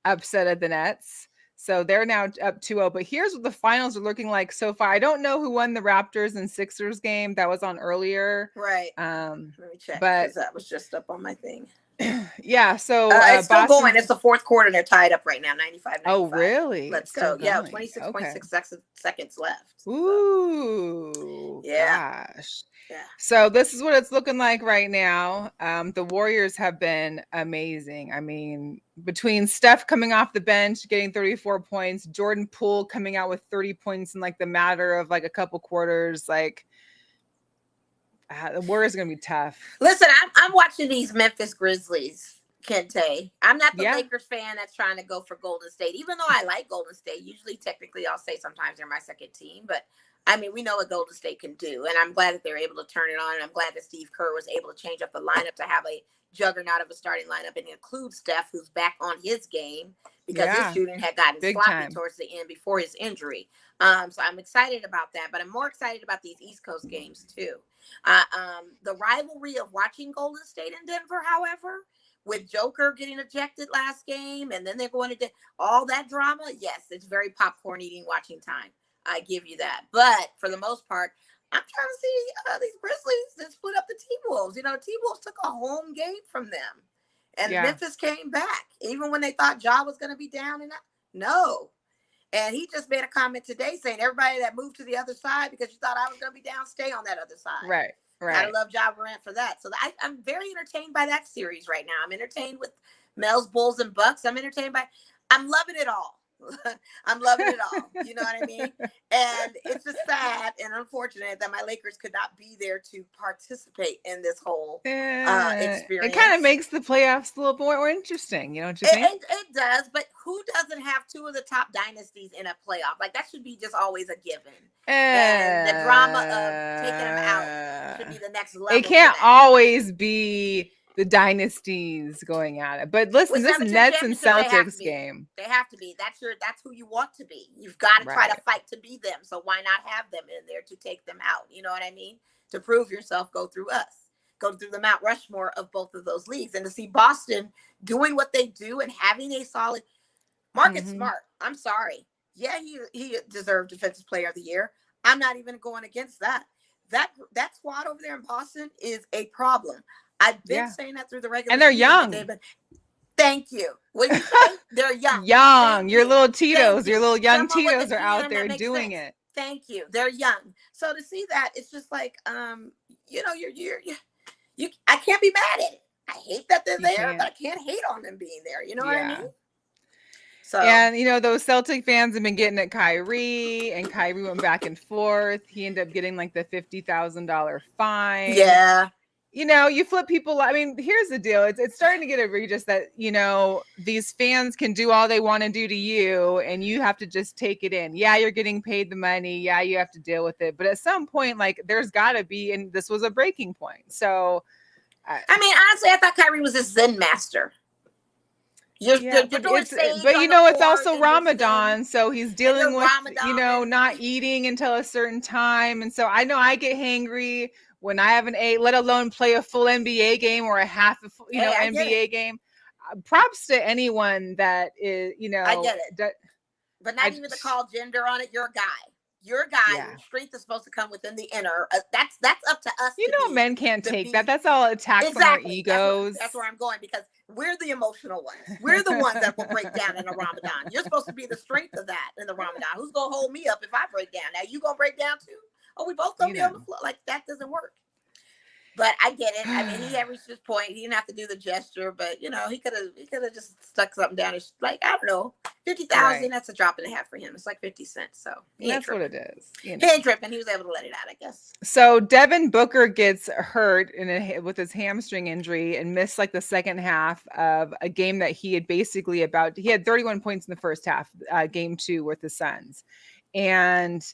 [SPEAKER 1] upset of the Nets. So they're now up 2-0. But here's what the finals are looking like so far. I don't know who won the Raptors and Sixers game that was on earlier.
[SPEAKER 2] Right. Let me check,
[SPEAKER 1] but
[SPEAKER 2] that was just up on my thing.
[SPEAKER 1] Yeah, so
[SPEAKER 2] it's still going. It's the fourth quarter. They're tied up right now, 95-95.
[SPEAKER 1] Oh, really?
[SPEAKER 2] Let's go. Yeah, 26.6 seconds left.
[SPEAKER 1] Ooh,
[SPEAKER 2] yeah.
[SPEAKER 1] Gosh.
[SPEAKER 2] Yeah.
[SPEAKER 1] So this is what it's looking like right now. The Warriors have been amazing. I mean, between Steph coming off the bench, getting 34 points, Jordan Poole coming out with 30 points in like the matter of like a couple quarters, like the Warriors are going to be tough.
[SPEAKER 2] Listen, I'm watching these Memphis Grizzlies, Kente. I'm not the Lakers fan that's trying to go for Golden State, even though I like Golden State. Usually, technically, I'll say sometimes they're my second team. But, I mean, we know what Golden State can do. And I'm glad that they're able to turn it on. And I'm glad that Steve Kerr was able to change up the lineup to have a juggernaut of a starting lineup and include Steph, who's back on his game, because his shooting had gotten sloppy towards the end before his injury. So I'm excited about that. But I'm more excited about these East Coast games, too. The rivalry of watching Golden State and Denver, however, with Joker getting ejected last game, and then they're going to all that drama. Yes, it's very popcorn eating watching time. I give you that. But for the most part, I'm trying to see these Grizzlies that split up the T-Wolves. You know, T-Wolves took a home game from them, and Memphis came back even when they thought Ja was going to be down. And no. And he just made a comment today saying, everybody that moved to the other side because you thought I was going to be down, stay on that other side.
[SPEAKER 1] Right.
[SPEAKER 2] I love Ja Morant for that. So I'm very entertained by that series right now. I'm entertained with Mel's Bulls and Bucks. I'm entertained by. I'm loving it all. I'm loving it all. You know what I mean? And it's just sad and unfortunate that my Lakers could not be there to participate in this whole experience.
[SPEAKER 1] It kind of makes the playoffs a little more interesting. You know what you think?
[SPEAKER 2] It does, but who doesn't have two of the top dynasties in a playoff? Like, that should be just always a given. And the drama of taking them out should be the next level.
[SPEAKER 1] It can't always be the dynasties going at it. But listen, this Nets and Celtics game.
[SPEAKER 2] They have to be. That's who you want to be. You've got to try to fight to be them. So why not have them in there to take them out? You know what I mean? To prove yourself, go through us. Go through the Mount Rushmore of both of those leagues. And to see Boston doing what they do and having a solid Marcus Smart. I'm sorry. Yeah, he deserved Defensive Player of the Year. I'm not even going against that. That squad over there in Boston is a problem. I've been saying that through the regular
[SPEAKER 1] and they're young.
[SPEAKER 2] Thank you. What did you say? They're young.
[SPEAKER 1] Young. Your little Tito's, your little young Tito's are out there doing it.
[SPEAKER 2] Thank you. They're young. So to see that, it's just like, you know, you. I can't be mad at it. I hate that they're there, but I can't hate on them being there. You know what I mean? So,
[SPEAKER 1] and you know, those Celtic fans have been getting at Kyrie, and Kyrie went back and forth. He ended up getting like the $50,000 fine.
[SPEAKER 2] Yeah.
[SPEAKER 1] You know, you flip people. I mean, here's the deal. It's starting to get egregious that, you know, these fans can do all they want to do to you and you have to just take it in. Yeah, you're getting paid the money. Yeah, you have to deal with it. But at some point, like, there's got to be, and this was a breaking point. So,
[SPEAKER 2] I mean, honestly, I thought Kyrie was a Zen master.
[SPEAKER 1] But you know, it's also Ramadan, so he's dealing with, you know, not eating until a certain time. And so I know I get hangry when I haven't ate, let alone play a full NBA game or a half, NBA game. Props to anyone that is, you know.
[SPEAKER 2] I get it. But not even to call gender on it. You're a guy. You're a guy. Your strength is supposed to come within the inner. That's up to us.
[SPEAKER 1] You know, men can't take that. That's all attack from our egos.
[SPEAKER 2] That's where I'm going, because we're the emotional ones. We're the ones that will break down in a Ramadan. You're supposed to be the strength of that in the Ramadan. Who's going to hold me up if I break down? Now, you going to break down too? Oh, we both going to be on the floor. Like, that doesn't work. But I get it. I mean, he had reached his point. He didn't have to do the gesture, but you know, he could have just stuck something down. It's like, I don't know, 50,000. That's a drop and a half for him. It's like 50 cents. So
[SPEAKER 1] that's what it is. You know.
[SPEAKER 2] He ain't tripping. He was able to let it out, I guess.
[SPEAKER 1] So Devin Booker gets hurt with his hamstring injury and missed like the second half of a game that he had he had 31 points in the first half, game 2 with the Suns, and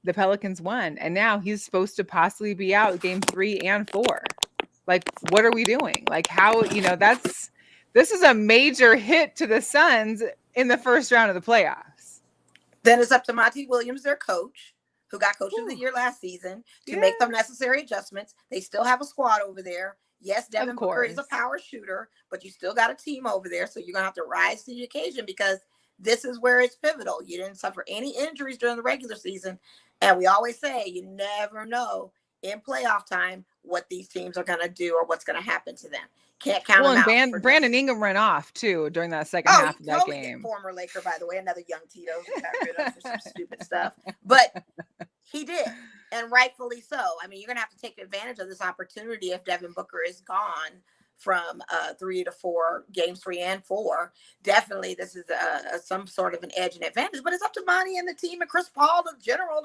[SPEAKER 1] the Pelicans won, and now he's supposed to possibly be out game 3 and 4. Like, what are we doing? Like, how, you know, this is a major hit to the Suns in the first round of the playoffs.
[SPEAKER 2] Then it's up to Monty Williams, their coach, who got Coach of the Year last season, to make the necessary adjustments. They still have a squad over there. Yes, Devin Booker is a power shooter, but you still got a team over there, so you're going to have to rise to the occasion, because this is where it's pivotal. You didn't suffer any injuries during the regular season. And we always say you never know in playoff time what these teams are going to do or what's going to happen to them. Can't count them out.
[SPEAKER 1] And Brandon Ingram ran off, too, during that second half of that game.
[SPEAKER 2] Former Laker, by the way, another young Tito who got rid of for some stupid stuff. But he did, and rightfully so. I mean, you're going to have to take advantage of this opportunity if Devin Booker is gone from 3 to 4, games 3 and 4. Definitely, this is some sort of an edge and advantage, but it's up to Monty and the team and Chris Paul, the general,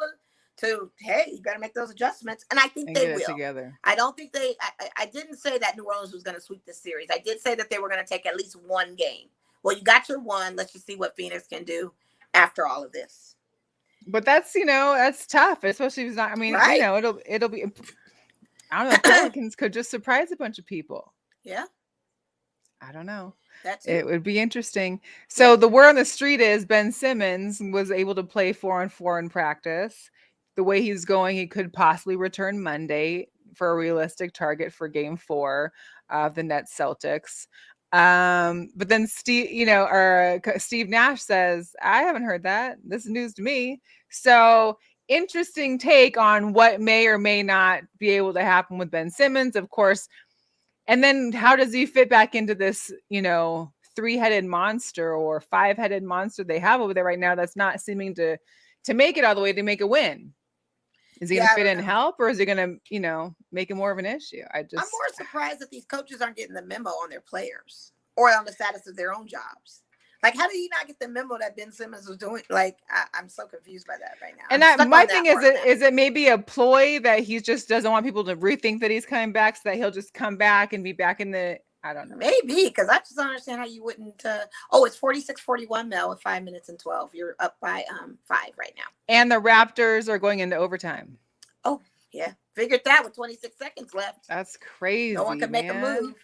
[SPEAKER 2] to hey, you better make those adjustments. And I think they will. Together. I don't think I didn't say that New Orleans was going to sweep this series. I did say that they were going to take at least one game. Well, you got your one. Let's just see what Phoenix can do after all of this.
[SPEAKER 1] But that's, you know, that's tough, especially if it's not. I mean, you know, it'll be. I don't know. Pelicans could just surprise a bunch of people.
[SPEAKER 2] Yeah.
[SPEAKER 1] I don't know.
[SPEAKER 2] It
[SPEAKER 1] would be interesting. So the word on the street is Ben Simmons was able to play 4-on-4 in practice. The way he's going, he could possibly return Monday for a realistic target for game 4 of the Nets Celtics. But then Steve Nash says, I haven't heard that. This is news to me. So interesting take on what may or may not be able to happen with Ben Simmons, of course. And then how does he fit back into this, you know, 3-headed monster or 5-headed monster they have over there right now that's not seeming to make it all the way to make a win? Is he going to fit in and help, or is he going to, you know, make it more of an issue? I'm
[SPEAKER 2] more surprised that these coaches aren't getting the memo on their players. or on the status of their own jobs. Like, how do you not get the memo that Ben Simmons was doing? Like, I'm so confused by that right now.
[SPEAKER 1] And my thing is it maybe a ploy that he just doesn't want people to rethink that he's coming back, so that he'll just come back and be back in the, I don't know.
[SPEAKER 2] Maybe, because I just don't understand how you wouldn't. It's 46-41, Mel, with 5 minutes and 12. You're up by 5 right now.
[SPEAKER 1] And the Raptors are going into overtime.
[SPEAKER 2] Oh, yeah. Figured that with 26 seconds left.
[SPEAKER 1] That's crazy.
[SPEAKER 2] No one can make a move.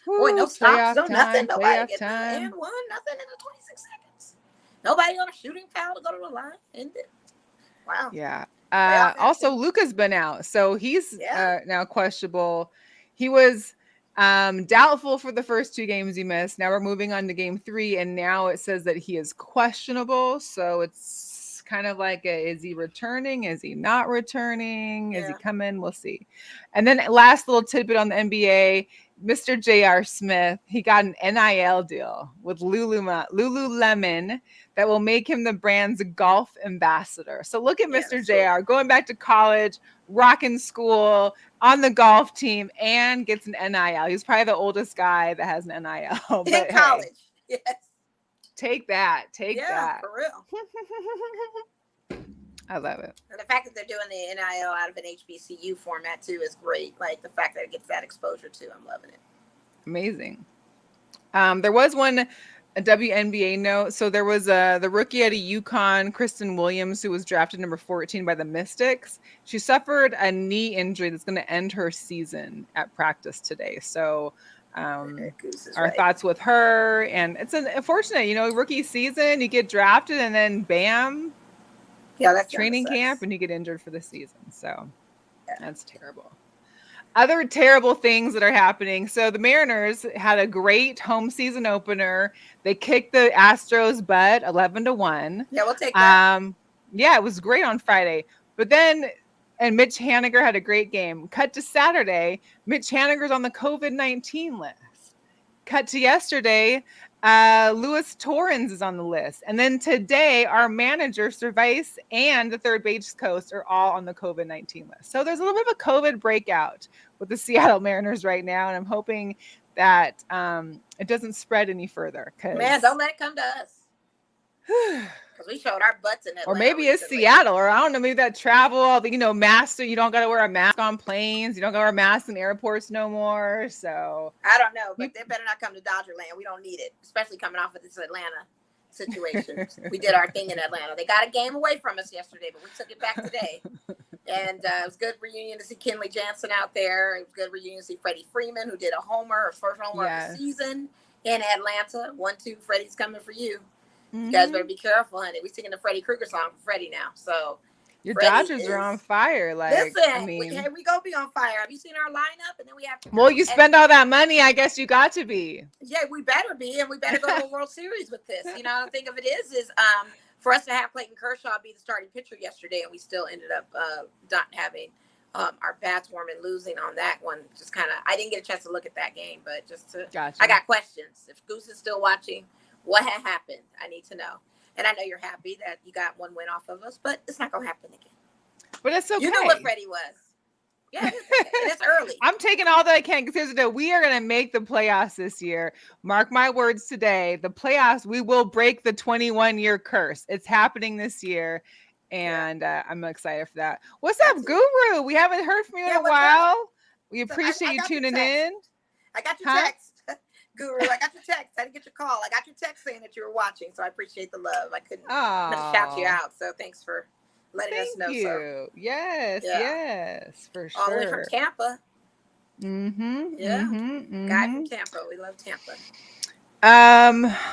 [SPEAKER 1] Woo,
[SPEAKER 2] Boy, no stops, no
[SPEAKER 1] time,
[SPEAKER 2] nothing. Nobody getting
[SPEAKER 1] time.
[SPEAKER 2] and one, nothing in the 26 seconds. Nobody on a shooting foul to go to the line. Ended. Wow.
[SPEAKER 1] Yeah. Also, Luka's been out, so he's now questionable. He was doubtful for the first 2 games he missed. Now we're moving on to game 3, and now it says that he is questionable. So it's kind of like, is he returning? Is he not returning? Is he coming? We'll see. And then last little tidbit on the NBA, Mr. J.R. Smith, he got an NIL deal with Lululemon that will make him the brand's golf ambassador. So look at Mr. J.R. going back to college, rocking school, on the golf team, and gets an NIL. He's probably the oldest guy that has an NIL.
[SPEAKER 2] In college, yes.
[SPEAKER 1] Take that. Take that.
[SPEAKER 2] For real.
[SPEAKER 1] I love it.
[SPEAKER 2] And the fact that they're doing the NIL out of an HBCU format too is great. Like the fact that it gets that exposure too, I'm loving it.
[SPEAKER 1] Amazing. There was a WNBA note. So there was the rookie out of UConn, Kristen Williams, who was drafted number 14 by the Mystics. She suffered a knee injury that's going to end her season at practice today. So our thoughts with her. And it's unfortunate, rookie season, you get drafted and then bam.
[SPEAKER 2] Yeah, that's
[SPEAKER 1] training camp and you get injured for the season. So that's terrible. Other terrible things that are happening. So the Mariners had a great home season opener. They kicked the Astros' butt 11-1.
[SPEAKER 2] Yeah, we'll take that.
[SPEAKER 1] Yeah, it was great on Friday. But then, and Mitch Haniger had a great game. Cut to Saturday, Mitch Haniger's on the COVID-19 list. Cut to yesterday, Luis Torrens is on the list. And then today, our manager, Cervais, and the third base coach are all on the COVID-19 list. So there's a little bit of a COVID breakout with the Seattle Mariners right now. And I'm hoping that it doesn't spread any further.
[SPEAKER 2] Man, don't let it come to us. Because we showed our butts in Atlanta.
[SPEAKER 1] Or maybe it's Seattle, or I don't know, maybe that travel, mask, you don't got to wear a mask on planes. You don't got to wear masks in airports no more. So
[SPEAKER 2] I don't know, but they better not come to Dodgerland. We don't need it, especially coming off of this Atlanta situation. We did our thing in Atlanta. They got a game away from us yesterday, but we took it back today. And it was good reunion to see Kenley Jansen out there. It was good reunion to see Freddie Freeman, who did a homer, his first homer of the season in Atlanta. 1-2, Freddie's coming for you. Mm-hmm. You guys better be careful, honey. We're singing the Freddie Krueger song for Freddie now. So
[SPEAKER 1] your Dodgers are on fire. Like,
[SPEAKER 2] listen, we go be on fire. Have you seen our lineup? And then we have to.
[SPEAKER 1] Well, you spend all that money. I guess you got to be.
[SPEAKER 2] Yeah, we better be, and we better go to a World Series with this. I think of it is for us to have Clayton Kershaw be the starting pitcher yesterday, and we still ended up not having our bats warm and losing on that one. Just kind of, I didn't get a chance to look at that game, but just to, I got questions. If Goose is still watching, what had happened? I need to know. And I know you're happy that you got one win off of us, but it's not going to happen again.
[SPEAKER 1] But it's okay.
[SPEAKER 2] You know what Freddie was. Yeah, it's early.
[SPEAKER 1] I'm taking all that I can, because here's the deal. We are going to make the playoffs this year. Mark my words today. The playoffs, we will break the 21-year curse. It's happening this year. And I'm excited for that. What's up, Guru? We haven't heard from you in a while. We appreciate you tuning in.
[SPEAKER 2] I got your text. Guru, I got your text. I didn't get your call. I got your text saying that you were watching, so I appreciate the love. I couldn't shout you out, so thanks for letting us know.
[SPEAKER 1] Thank you.
[SPEAKER 2] So.
[SPEAKER 1] Yes, for sure.
[SPEAKER 2] All the way from Tampa.
[SPEAKER 1] Mm-hmm.
[SPEAKER 2] Yeah.
[SPEAKER 1] Mm-hmm.
[SPEAKER 2] Guy from Tampa. We love Tampa.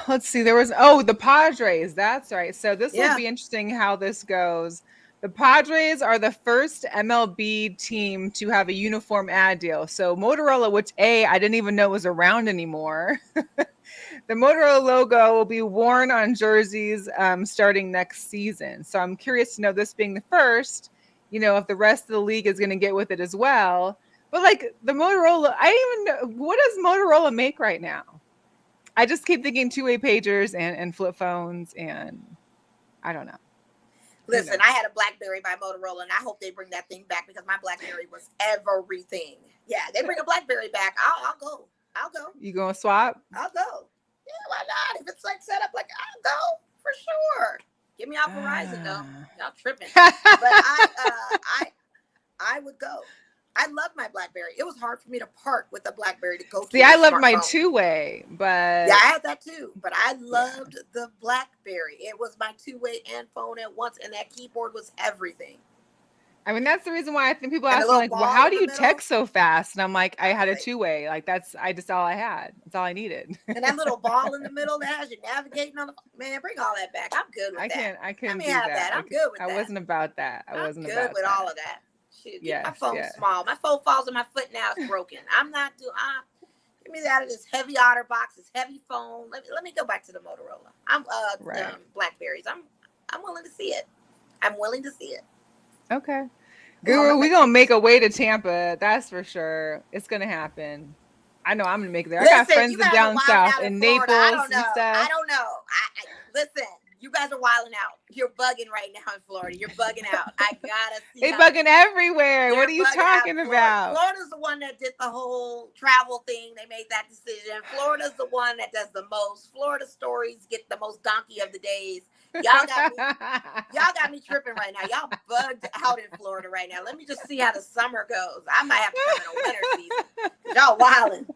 [SPEAKER 1] Let's see. There was the Padres. That's right. So this will be interesting how this goes. The Padres are the first MLB team to have a uniform ad deal. So Motorola, which I didn't even know was around anymore. The Motorola logo will be worn on jerseys starting next season. So I'm curious to know, this being the first, if the rest of the league is going to get with it as well. But like the Motorola, I don't even know, what does Motorola make right now? I just keep thinking two-way pagers and flip phones, and I don't know.
[SPEAKER 2] Listen, I had a BlackBerry by Motorola, and I hope they bring that thing back, because my BlackBerry was everything. Yeah, they bring a BlackBerry back. I'll go. I'll go.
[SPEAKER 1] You gonna swap?
[SPEAKER 2] I'll go. Yeah, why not? If it's like set up, like I'll go for sure. Get me off Verizon though. Y'all tripping. But I would go. I love my BlackBerry. It was hard for me to part with a BlackBerry to go
[SPEAKER 1] See,
[SPEAKER 2] to.
[SPEAKER 1] I love my
[SPEAKER 2] smartphone.
[SPEAKER 1] two-way, but
[SPEAKER 2] yeah, I had that too. But I loved the BlackBerry. It was my two-way and phone at once, and that keyboard was everything.
[SPEAKER 1] I mean, that's the reason why I think people
[SPEAKER 2] And a
[SPEAKER 1] ask me,
[SPEAKER 2] little
[SPEAKER 1] like, well,
[SPEAKER 2] ball
[SPEAKER 1] how
[SPEAKER 2] in
[SPEAKER 1] do
[SPEAKER 2] the
[SPEAKER 1] you
[SPEAKER 2] middle.
[SPEAKER 1] text so fast? And I'm like, I had a
[SPEAKER 2] Right.
[SPEAKER 1] two-way. Like, that's all I had. That's all I needed.
[SPEAKER 2] And that little ball in the middle that has you navigating on the man, bring all that back. I'm good with that.
[SPEAKER 1] I couldn't
[SPEAKER 2] Let me
[SPEAKER 1] do
[SPEAKER 2] have
[SPEAKER 1] that.
[SPEAKER 2] I'm good with that.
[SPEAKER 1] I wasn't about that. I
[SPEAKER 2] I'm
[SPEAKER 1] wasn't
[SPEAKER 2] good
[SPEAKER 1] about
[SPEAKER 2] with
[SPEAKER 1] that.
[SPEAKER 2] all of that. Shoot,
[SPEAKER 1] Yes,
[SPEAKER 2] my phone's
[SPEAKER 1] yes.
[SPEAKER 2] small. My phone falls on my foot now. It's broken. I'm not doing. Get me out of this heavy OtterBox, this heavy phone. Let me go back to the Motorola. I'm
[SPEAKER 1] Right.
[SPEAKER 2] Blackberries. I'm willing to see it. I'm willing to see it.
[SPEAKER 1] Okay. Guru, we're gonna make a way to Tampa, that's for sure. It's gonna happen. I know I'm gonna make it there. I got friends
[SPEAKER 2] you guys are
[SPEAKER 1] down
[SPEAKER 2] wilding
[SPEAKER 1] south
[SPEAKER 2] out
[SPEAKER 1] in
[SPEAKER 2] Florida.
[SPEAKER 1] Naples
[SPEAKER 2] I don't know.
[SPEAKER 1] and stuff.
[SPEAKER 2] I don't know. Listen, you guys are wilding out. You're bugging right now in Florida. You're bugging out. I gotta see.
[SPEAKER 1] They bugging everywhere. What are you talking about?
[SPEAKER 2] Florida's the one that did the whole travel thing. They made that decision. Florida's the one that does the most. Florida stories get the most donkey of the days. Y'all got me tripping right now. Y'all bugged out in Florida right now. Let me just see how the summer goes. I might have to come in a winter season. Y'all wilding.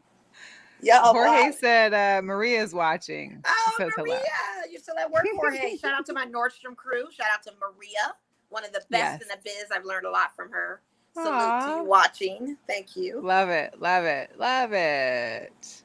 [SPEAKER 1] Jorge said Maria's watching.
[SPEAKER 2] Oh,
[SPEAKER 1] Says
[SPEAKER 2] Maria,
[SPEAKER 1] hello.
[SPEAKER 2] you're still at work, Jorge. Shout out to my Nordstrom crew. Shout out to Maria, one of the best in the biz. I've learned a lot from her. Salute to you watching. Thank you.
[SPEAKER 1] Love it. Love it. Love it.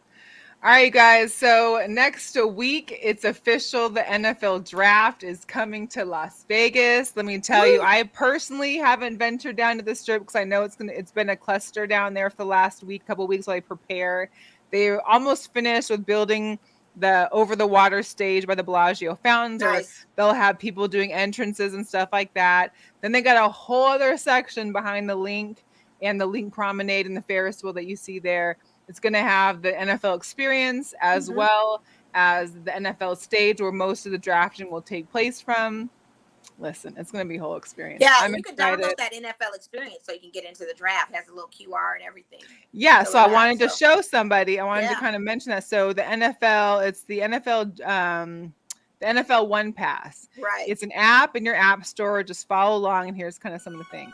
[SPEAKER 1] All right, guys. So next week, it's official. The NFL draft is coming to Las Vegas. Let me tell you, I personally haven't ventured down to the Strip because I know it's been a cluster down there for the last couple weeks while I prepare. They're almost finished with building the over the water stage by the Bellagio fountains, or they'll have people doing entrances and stuff like that. Then they got a whole other section behind the Link and the Link Promenade and the Ferris wheel that you see there. It's going to have the NFL experience as well as the NFL stage where most of the drafting will take place from. Listen, it's going to be a whole experience.
[SPEAKER 2] Yeah, you can download that NFL experience so you can get into the draft. It has a little QR and everything.
[SPEAKER 1] Yeah, so I wanted to show somebody. I wanted to kind of mention that. So the NFL, it's the NFL One Pass.
[SPEAKER 2] Right.
[SPEAKER 1] It's an app in your app store. Just follow along, and here's kind of some of the things.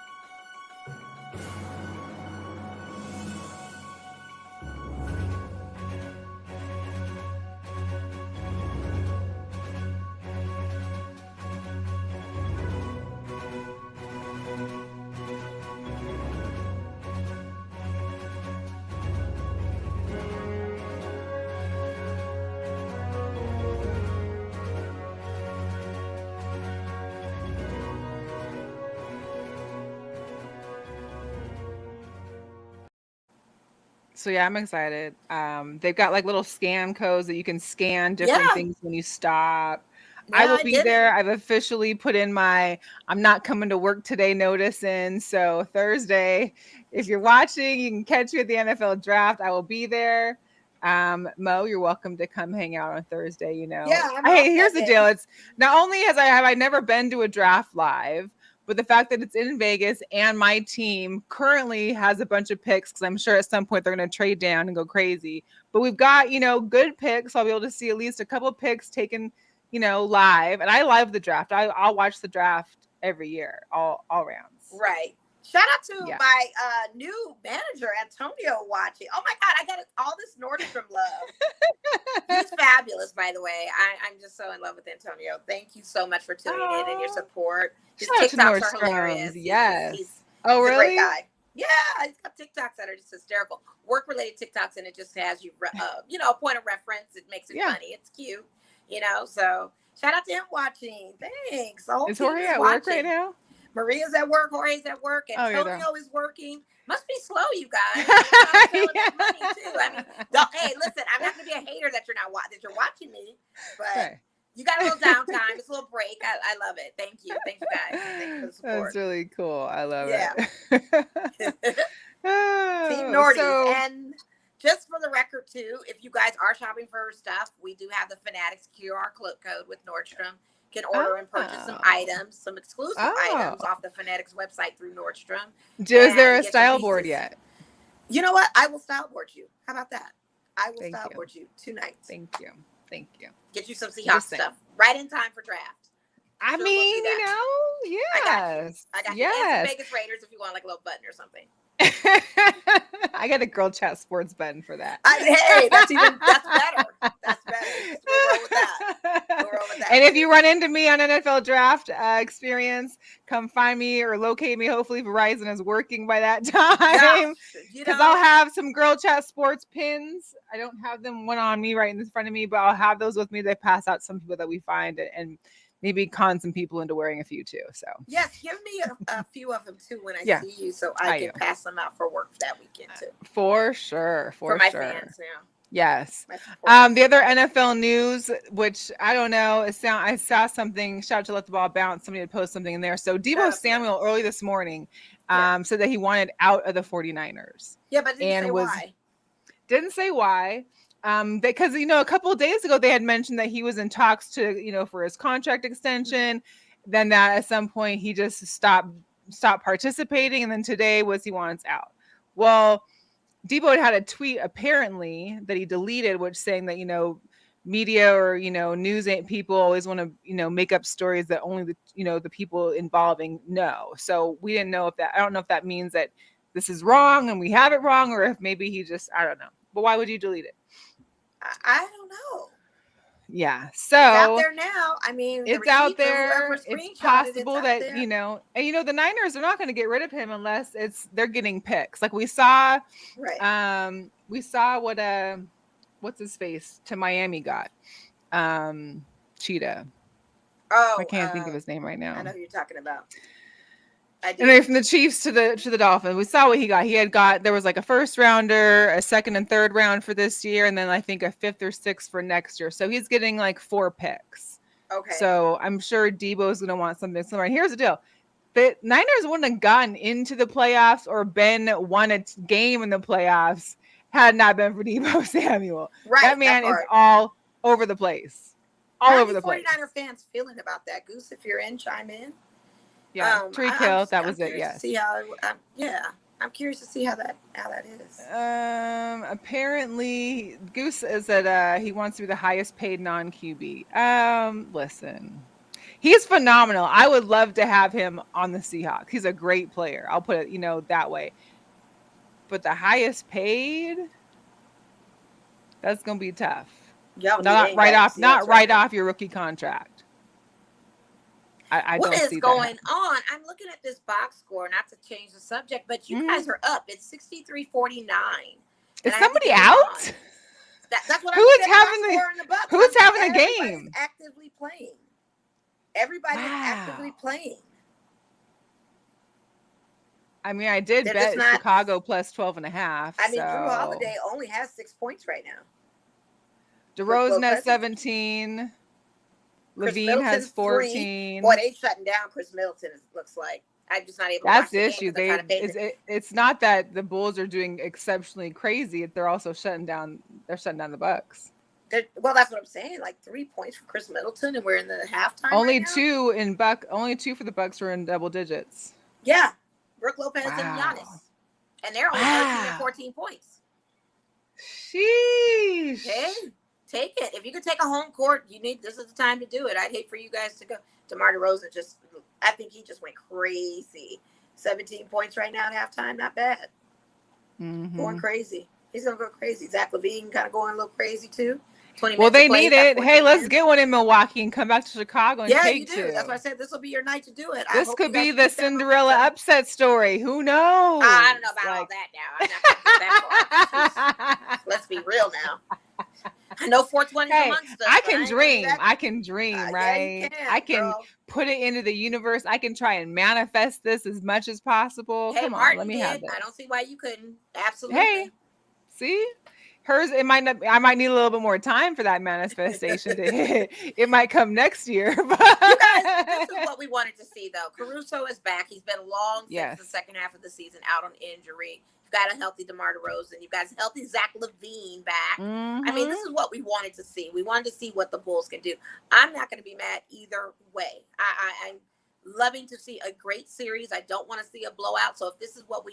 [SPEAKER 1] So yeah, I'm excited. They've got like little scan codes that you can scan different things when you stop. I will be there. I've officially put in my I'm not coming to work today notice in. So Thursday, if you're watching, you can catch me at the NFL draft. I will be there. Mo, you're welcome to come hang out on Thursday, you know.
[SPEAKER 2] Yeah.
[SPEAKER 1] Hey, here's the deal. It's not only have I never been to a draft live, but the fact that it's in Vegas and my team currently has a bunch of picks, because I'm sure at some point they're going to trade down and go crazy. But we've got, good picks. I'll be able to see at least a couple picks taken, live. And I love the draft. I'll watch the draft every year, all rounds.
[SPEAKER 2] Right. Shout out to my new manager, Antonio, watching. Oh my God, I got all this Nordstrom love. He's fabulous, by the way. I'm just so in love with Antonio. Thank you so much for tuning in and your support. His TikToks are hilarious.
[SPEAKER 1] Yes.
[SPEAKER 2] He's
[SPEAKER 1] really?
[SPEAKER 2] a great guy. Yeah, he's got TikToks that are just hysterical. Work-related TikToks, and it just has you, a point of reference. It makes it funny. It's cute, So shout out to him watching. Thanks.
[SPEAKER 1] Is Jorge at work right now?
[SPEAKER 2] Maria's at work. Jorge's at work. Antonio is working. Must be slow, you guys. Money too. Hey, listen. I'm not gonna be a hater that you're watching me, but you got a little downtime. It's a little break. I love it. Thank you guys. Thank you for the support.
[SPEAKER 1] That's really cool. I love
[SPEAKER 2] it. Team Nordies. And just for the record too, if you guys are shopping for stuff, we do have the Fanatics QR code with Nordstrom. Can order and purchase some items, some exclusive items off the Fanatics website through Nordstrom.
[SPEAKER 1] Is there a style board yet?
[SPEAKER 2] You know what? I will style board you. How about that? I will
[SPEAKER 1] Thank
[SPEAKER 2] style
[SPEAKER 1] you.
[SPEAKER 2] board you tonight.
[SPEAKER 1] Thank you. Thank you.
[SPEAKER 2] Get you some Seahawks
[SPEAKER 1] Just saying.
[SPEAKER 2] stuff right in time for draft.
[SPEAKER 1] I
[SPEAKER 2] Sure, we'll
[SPEAKER 1] mean,
[SPEAKER 2] do that.
[SPEAKER 1] yes.
[SPEAKER 2] I got you. I got you. And some Vegas Raiders if you want like a little button or something.
[SPEAKER 1] I got a Girl Chat Sports button for that.
[SPEAKER 2] Hey, that's better. That's better. We'll roll with that. We'll roll with that.
[SPEAKER 1] And if you run into me on NFL Draft experience, come find me or locate me. Hopefully Verizon is working by that time. Because I'll have some Girl Chat Sports pins. I don't have them one on me right in front of me, but I'll have those with me. They pass out some people that we find and maybe con some people into wearing a few too. So
[SPEAKER 2] yes, give me a few of them too when I see you, so I can pass them out for work that weekend too.
[SPEAKER 1] For sure, for
[SPEAKER 2] my
[SPEAKER 1] sure.
[SPEAKER 2] fans now.
[SPEAKER 1] Yes. The other NFL news, which I don't know, I saw something. Shout out to Let the Ball Bounce. Somebody had posted something in there. So Deebo Samuel early this morning said that he wanted out of the 49ers.
[SPEAKER 2] Yeah, but didn't say why.
[SPEAKER 1] Didn't say why. Because a couple of days ago they had mentioned that he was in talks to for his contract extension. Then that at some point he just stopped participating, and then today was he wants out. Well, Deebo had a tweet apparently that he deleted, which saying that media or news people always want to make up stories that only the people involving know. So we didn't know I don't know if that means that this is wrong and we have it wrong, or if maybe he just, I don't know. But why would you delete it?
[SPEAKER 2] I don't know.
[SPEAKER 1] Yeah, so
[SPEAKER 2] it's out there now. I mean,
[SPEAKER 1] it's out there. It's possible that the Niners are not going to get rid of him unless they're getting picks. Like we saw,
[SPEAKER 2] right?
[SPEAKER 1] We saw what what's his face to Miami got, Cheetah.
[SPEAKER 2] Oh,
[SPEAKER 1] I can't think of his name right now.
[SPEAKER 2] I know who you're talking about.
[SPEAKER 1] Anyway, from the Chiefs to the Dolphins, we saw what he got. There was like a first rounder, a second and third round for this year, and then I think a fifth or sixth for next year. So he's getting like 4 picks.
[SPEAKER 2] Okay.
[SPEAKER 1] So I'm sure Deebo's going to want something similar. And here's the deal. The Niners wouldn't have gotten into the playoffs or won a game in the playoffs had not been for Deebo Samuel.
[SPEAKER 2] Right.
[SPEAKER 1] That man is all over the place. All over the place.
[SPEAKER 2] 49er fans feeling about that? Goose, if you're in, chime in.
[SPEAKER 1] Yeah, Tariq Hill, that was it. Yes.
[SPEAKER 2] See how? I'm curious to see how that is.
[SPEAKER 1] Apparently, Goose is that he wants to be the highest paid non-QB. Listen, he's phenomenal. I would love to have him on the Seahawks. He's a great player. I'll put it, that way. But the highest paid, that's gonna be tough. Not right off your rookie contract. I
[SPEAKER 2] what
[SPEAKER 1] don't
[SPEAKER 2] is
[SPEAKER 1] see
[SPEAKER 2] going on? I'm looking at this box score, not to change the subject, but you guys are up. It's 63-49.
[SPEAKER 1] Is somebody out?
[SPEAKER 2] That's what who's
[SPEAKER 1] having the game?
[SPEAKER 2] Actively playing. Everybody is actively playing.
[SPEAKER 1] I mean, I did bet Chicago plus 12.5.
[SPEAKER 2] I mean, Drew Holiday only has 6 points right now.
[SPEAKER 1] DeRozan has 17. Levine has 14.
[SPEAKER 2] Boy, they shutting down Chris Middleton. It looks like I'm just not able.
[SPEAKER 1] That's the issue. It's not that the Bulls are doing exceptionally crazy. They're also shutting down. They're shutting down the Bucks.
[SPEAKER 2] Well, that's what I'm saying. Like 3 points for Chris Middleton, and we're in the halftime.
[SPEAKER 1] Only
[SPEAKER 2] right
[SPEAKER 1] two in Only 2 for the Bucks were in double digits.
[SPEAKER 2] Yeah, Brook Lopez and Giannis, and they're only 13 and 14 points.
[SPEAKER 1] Sheesh.
[SPEAKER 2] Okay. Take it. If you could take a home court, this is the time to do it. I'd hate for you guys to go. DeMar DeRozan I think he just went crazy. 17 points right now at halftime. Not bad.
[SPEAKER 1] Mm-hmm.
[SPEAKER 2] Going crazy. He's going to go crazy. Zach LaVine kind of going a little crazy too. 20
[SPEAKER 1] well, they
[SPEAKER 2] minutes
[SPEAKER 1] need it. Hey, let's get one in Milwaukee and come back to Chicago and take 2.
[SPEAKER 2] That's why I said this will be your night to do it.
[SPEAKER 1] This could be the Cinderella upset story. Who knows?
[SPEAKER 2] I don't know about all that now. I'm not going to get that far. Let's be real now. I know 420 is amongst us.
[SPEAKER 1] I can dream, right?
[SPEAKER 2] Yeah,
[SPEAKER 1] I can put it into the universe. I can try and manifest this as much as possible.
[SPEAKER 2] Hey,
[SPEAKER 1] come
[SPEAKER 2] Martin
[SPEAKER 1] on, let me have this.
[SPEAKER 2] I don't see why you couldn't. Absolutely.
[SPEAKER 1] Hey, see? Hers, I might need a little bit more time for that manifestation to hit. It might come next year. But
[SPEAKER 2] you guys, this is what we wanted to see, though. Caruso is back. He's been long since the second half of the season out on injury. You've got a healthy DeMar DeRozan. You've got a healthy Zach LaVine back.
[SPEAKER 1] Mm-hmm.
[SPEAKER 2] I mean, this is what we wanted to see. We wanted to see what the Bulls can do. I'm not going to be mad either way. I'm loving to see a great series. I don't want to see a blowout. So if this is what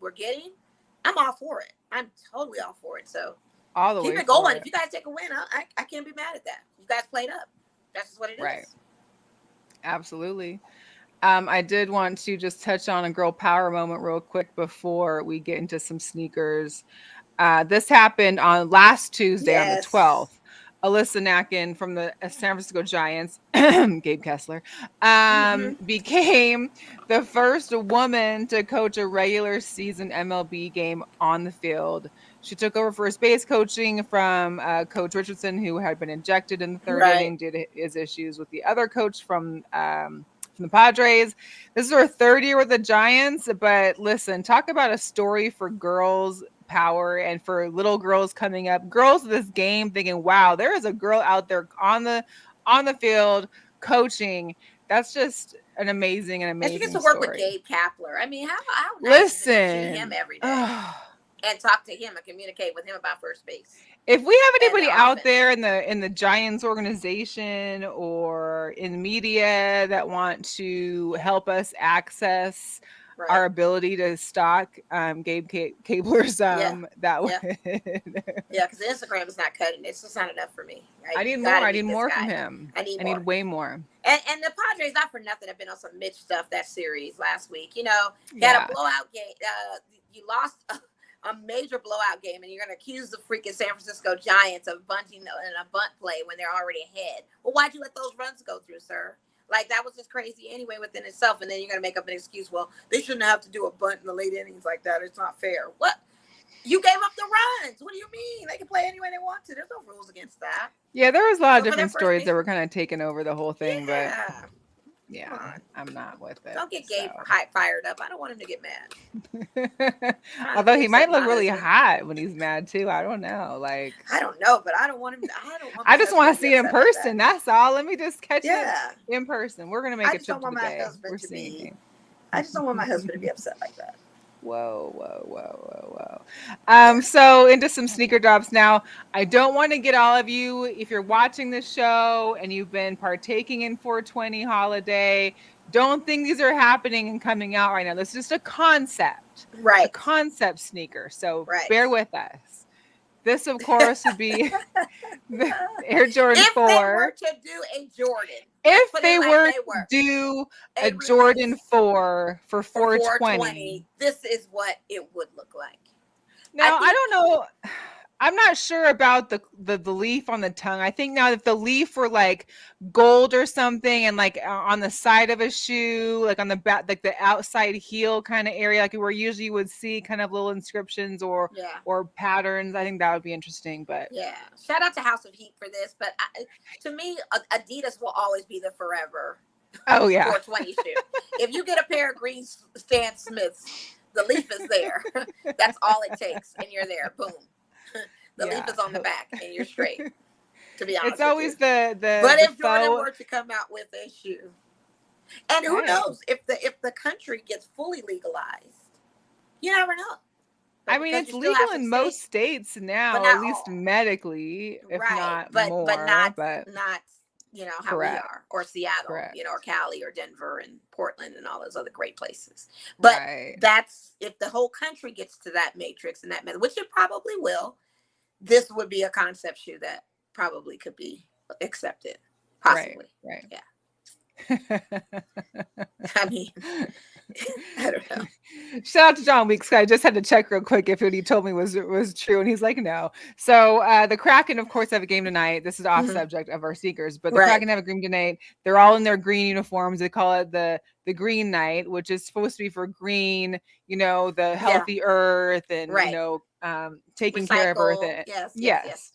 [SPEAKER 2] we're getting, I'm all for it. I'm totally all for it. So
[SPEAKER 1] all the
[SPEAKER 2] Keep
[SPEAKER 1] way
[SPEAKER 2] it going.
[SPEAKER 1] for
[SPEAKER 2] If you guys take a win, I can't be mad at that. You guys played up. That's just what it
[SPEAKER 1] right.
[SPEAKER 2] is.
[SPEAKER 1] Absolutely. I did want to just touch on a girl power moment real quick before we get into some sneakers. This happened on last Tuesday on the
[SPEAKER 2] Yes.
[SPEAKER 1] 12th. Alyssa Nacken from the San Francisco Giants, Gabe Kessler, became the first woman to coach a regular season MLB game on the field. She took over first base coaching from Coach Richardson, who had been ejected in the third
[SPEAKER 2] Right.
[SPEAKER 1] inning due to his issues with the other coach from the Padres. This is her third year with the Giants, but listen, talk about a story for girls power and for little girls coming up, girls of this game thinking, wow, there is a girl out there on the field coaching. That's just an amazing
[SPEAKER 2] And she gets to
[SPEAKER 1] amazing
[SPEAKER 2] work with
[SPEAKER 1] story.
[SPEAKER 2] Gabe Kapler. I mean, how nice is it to see him
[SPEAKER 1] Listen,
[SPEAKER 2] every day and talk to him and communicate with him about first base
[SPEAKER 1] if we have
[SPEAKER 2] and the
[SPEAKER 1] anybody out
[SPEAKER 2] offense.
[SPEAKER 1] there in the Giants organization or in media that want to help us access
[SPEAKER 2] Right.
[SPEAKER 1] our ability to stock Gabe Kabler's
[SPEAKER 2] Yeah.
[SPEAKER 1] that
[SPEAKER 2] Yeah.
[SPEAKER 1] would
[SPEAKER 2] Yeah, because Instagram is not cutting. It's just not enough for me.
[SPEAKER 1] I need
[SPEAKER 2] You
[SPEAKER 1] more.
[SPEAKER 2] gotta
[SPEAKER 1] I
[SPEAKER 2] meet
[SPEAKER 1] need
[SPEAKER 2] this
[SPEAKER 1] more
[SPEAKER 2] guy.
[SPEAKER 1] from him.
[SPEAKER 2] I need
[SPEAKER 1] I
[SPEAKER 2] more.
[SPEAKER 1] need way more.
[SPEAKER 2] And the Padres, not for nothing, have been on some Mitch stuff that series last week. You know, you
[SPEAKER 1] Yeah.
[SPEAKER 2] had a blowout game. You lost a major blowout game, and you're going to accuse the freaking San Francisco Giants of bunting in a bunt play when they're already ahead. Well, why'd you let those runs go through, sir? Like, that was just crazy anyway within itself. And then you're going to make up an excuse. Well, they shouldn't have to do a bunt in the late innings like that. It's not fair. What? You gave up the runs. What do you mean? They can play any way they want to. There's no rules against that.
[SPEAKER 1] Yeah, there was a lot of
[SPEAKER 2] So for their
[SPEAKER 1] different
[SPEAKER 2] first
[SPEAKER 1] stories that
[SPEAKER 2] base-
[SPEAKER 1] were kind of taking over the whole thing, but
[SPEAKER 2] Yeah. Come
[SPEAKER 1] yeah,
[SPEAKER 2] on.
[SPEAKER 1] I'm not with it.
[SPEAKER 2] Don't get Gabe
[SPEAKER 1] so.
[SPEAKER 2] fired up. I don't want him to get mad.
[SPEAKER 1] Although he might
[SPEAKER 2] upset
[SPEAKER 1] look
[SPEAKER 2] my
[SPEAKER 1] really
[SPEAKER 2] husband.
[SPEAKER 1] hot when he's mad too. I don't know. Like
[SPEAKER 2] I don't know, but I don't want him. I don't want.
[SPEAKER 1] I
[SPEAKER 2] my
[SPEAKER 1] just
[SPEAKER 2] husband
[SPEAKER 1] want to
[SPEAKER 2] to be
[SPEAKER 1] see it in
[SPEAKER 2] upset like
[SPEAKER 1] person.
[SPEAKER 2] that.
[SPEAKER 1] That's all. Let me just catch
[SPEAKER 2] Yeah.
[SPEAKER 1] it in person. We're gonna make
[SPEAKER 2] I
[SPEAKER 1] a
[SPEAKER 2] just
[SPEAKER 1] trip
[SPEAKER 2] don't
[SPEAKER 1] to
[SPEAKER 2] want
[SPEAKER 1] the
[SPEAKER 2] my
[SPEAKER 1] Bay.
[SPEAKER 2] husband
[SPEAKER 1] We're
[SPEAKER 2] to
[SPEAKER 1] seeing
[SPEAKER 2] be.
[SPEAKER 1] him.
[SPEAKER 2] I just don't want my husband to be upset like that.
[SPEAKER 1] Whoa. So into some sneaker drops now. I don't want to get all of you, if you're watching this show and you've been partaking in 420 holiday, don't think these are happening and coming out right now. This is just a concept.
[SPEAKER 2] Right.
[SPEAKER 1] A concept sneaker. So
[SPEAKER 2] Right.
[SPEAKER 1] bear with us. This, of course, would be the Air Jordan
[SPEAKER 2] If
[SPEAKER 1] 4.
[SPEAKER 2] they were to do a Jordan,
[SPEAKER 1] If
[SPEAKER 2] put
[SPEAKER 1] they
[SPEAKER 2] it like
[SPEAKER 1] were
[SPEAKER 2] they were,
[SPEAKER 1] to do a
[SPEAKER 2] release
[SPEAKER 1] Jordan 4 for
[SPEAKER 2] for
[SPEAKER 1] 420.
[SPEAKER 2] this is what it would look like.
[SPEAKER 1] Now, I
[SPEAKER 2] think-
[SPEAKER 1] don't know. I'm not sure about the leaf on the tongue. I think now if the leaf were like gold or something and like on the side of a shoe, like on the back, like the outside heel kind of area, like where usually you would see kind of little inscriptions or patterns, I think that would be interesting. But
[SPEAKER 2] yeah, shout out to House of Heat for this. But to me, Adidas will always be the forever.
[SPEAKER 1] Oh yeah,
[SPEAKER 2] 420 shoe. If you get a pair of green Stan Smiths, the leaf is there. That's all it takes, and you're there. Boom. The leaf is on the back, and you're straight. To be honest,
[SPEAKER 1] it's always the.
[SPEAKER 2] But if Jordan
[SPEAKER 1] faux...
[SPEAKER 2] were to come out with a shoe, and who knows if the country gets fully legalized, you never know.
[SPEAKER 1] I mean, it's legal in most states now, at least
[SPEAKER 2] all.
[SPEAKER 1] medically, if not more.
[SPEAKER 2] But not you know how
[SPEAKER 1] correct.
[SPEAKER 2] we are, or Seattle,
[SPEAKER 1] Correct.
[SPEAKER 2] you know, or Cali, or Denver, and Portland, and all those other great places. But that's if the whole country gets to that matrix and that method, which it probably will. This would be a concept shoe that probably could be accepted, possibly.
[SPEAKER 1] Right.
[SPEAKER 2] Yeah. I mean, I don't know.
[SPEAKER 1] Shout out to John Weeks. I just had to check real quick if what he told me was true, and he's like, no. So the Kraken, of course, have a game tonight. This is off subject of our sneakers, but the Kraken have a game tonight. They're all in their green uniforms. They call it the Green Night, which is supposed to be for green, you know, the healthy earth and you know, taking care of earth. Yes.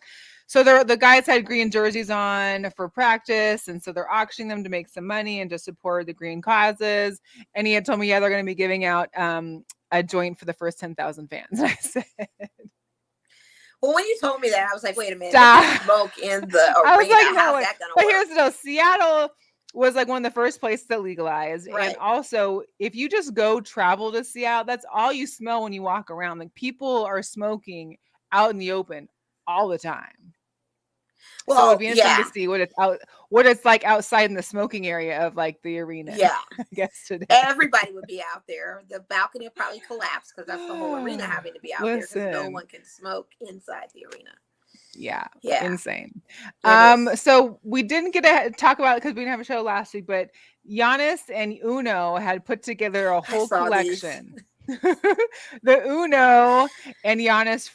[SPEAKER 1] So the guys had green jerseys on for practice, and so they're auctioning them to make some money and to support the green causes. And he had told me, they're going to be giving out a joint for the first 10,000 fans. I said,
[SPEAKER 2] well, when you told me that, I was like, wait a minute,
[SPEAKER 1] smoke
[SPEAKER 2] in the arena.
[SPEAKER 1] I was like, no,
[SPEAKER 2] how's that gonna
[SPEAKER 1] but
[SPEAKER 2] work?
[SPEAKER 1] here's the deal: Seattle was like one of the first places that legalized,
[SPEAKER 2] Right.
[SPEAKER 1] and also if you just go travel to Seattle, that's all you smell when you walk around. Like people are smoking out in the open all the time. Well, so it'd be interesting to see what it's like outside in the smoking area of like the arena.
[SPEAKER 2] Yeah,
[SPEAKER 1] I guess today
[SPEAKER 2] everybody would be out there. The balcony would probably collapse because that's the whole arena having to be out there because no one can smoke inside the arena.
[SPEAKER 1] Yeah.
[SPEAKER 2] Yeah.
[SPEAKER 1] Insane.
[SPEAKER 2] It is.
[SPEAKER 1] So we didn't get to talk about it because we didn't have a show last week, but Giannis and Uno had put together a
[SPEAKER 2] I
[SPEAKER 1] whole
[SPEAKER 2] saw these.
[SPEAKER 1] collection. The Uno and Giannis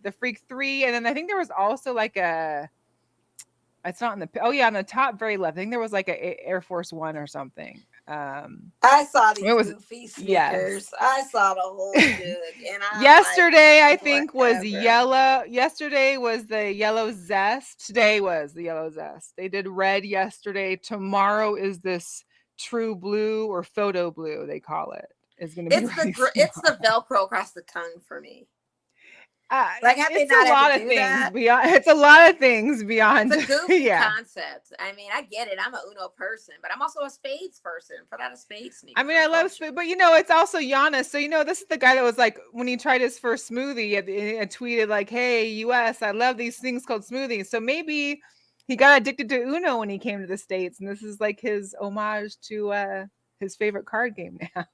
[SPEAKER 1] the Freak 3, and then I think there was also like it's not in on the top very left. I think there was like a Air Force One or something.
[SPEAKER 2] I saw
[SPEAKER 1] It
[SPEAKER 2] these
[SPEAKER 1] was
[SPEAKER 2] goofy
[SPEAKER 1] yes.
[SPEAKER 2] sneakers. I saw the whole shit, and I'm like,
[SPEAKER 1] Yesterday, I think, was
[SPEAKER 2] whatever.
[SPEAKER 1] yellow. Yesterday was the yellow zest. Today was the yellow zest. They did red yesterday. Tomorrow is this true blue or photo blue, they call it. Is going to be released
[SPEAKER 2] It's
[SPEAKER 1] tomorrow.
[SPEAKER 2] the Velcro across the tongue for me.
[SPEAKER 1] Uh,
[SPEAKER 2] Like, have they
[SPEAKER 1] it's a
[SPEAKER 2] not had
[SPEAKER 1] lot
[SPEAKER 2] to
[SPEAKER 1] of
[SPEAKER 2] do
[SPEAKER 1] things
[SPEAKER 2] that?
[SPEAKER 1] beyond. It's a lot of things beyond.
[SPEAKER 2] It's a goofy
[SPEAKER 1] Yeah.
[SPEAKER 2] concept. I mean, I get it. I'm a Uno person, but I'm also a spades person. Put out a spade sneaker.
[SPEAKER 1] I mean, I love spade, but it's also Giannis. So this is the guy that was like, when he tried his first smoothie, he tweeted like, "Hey US, I love these things called smoothies." So maybe he got addicted to Uno when he came to the States, and this is like his homage to his favorite card game now.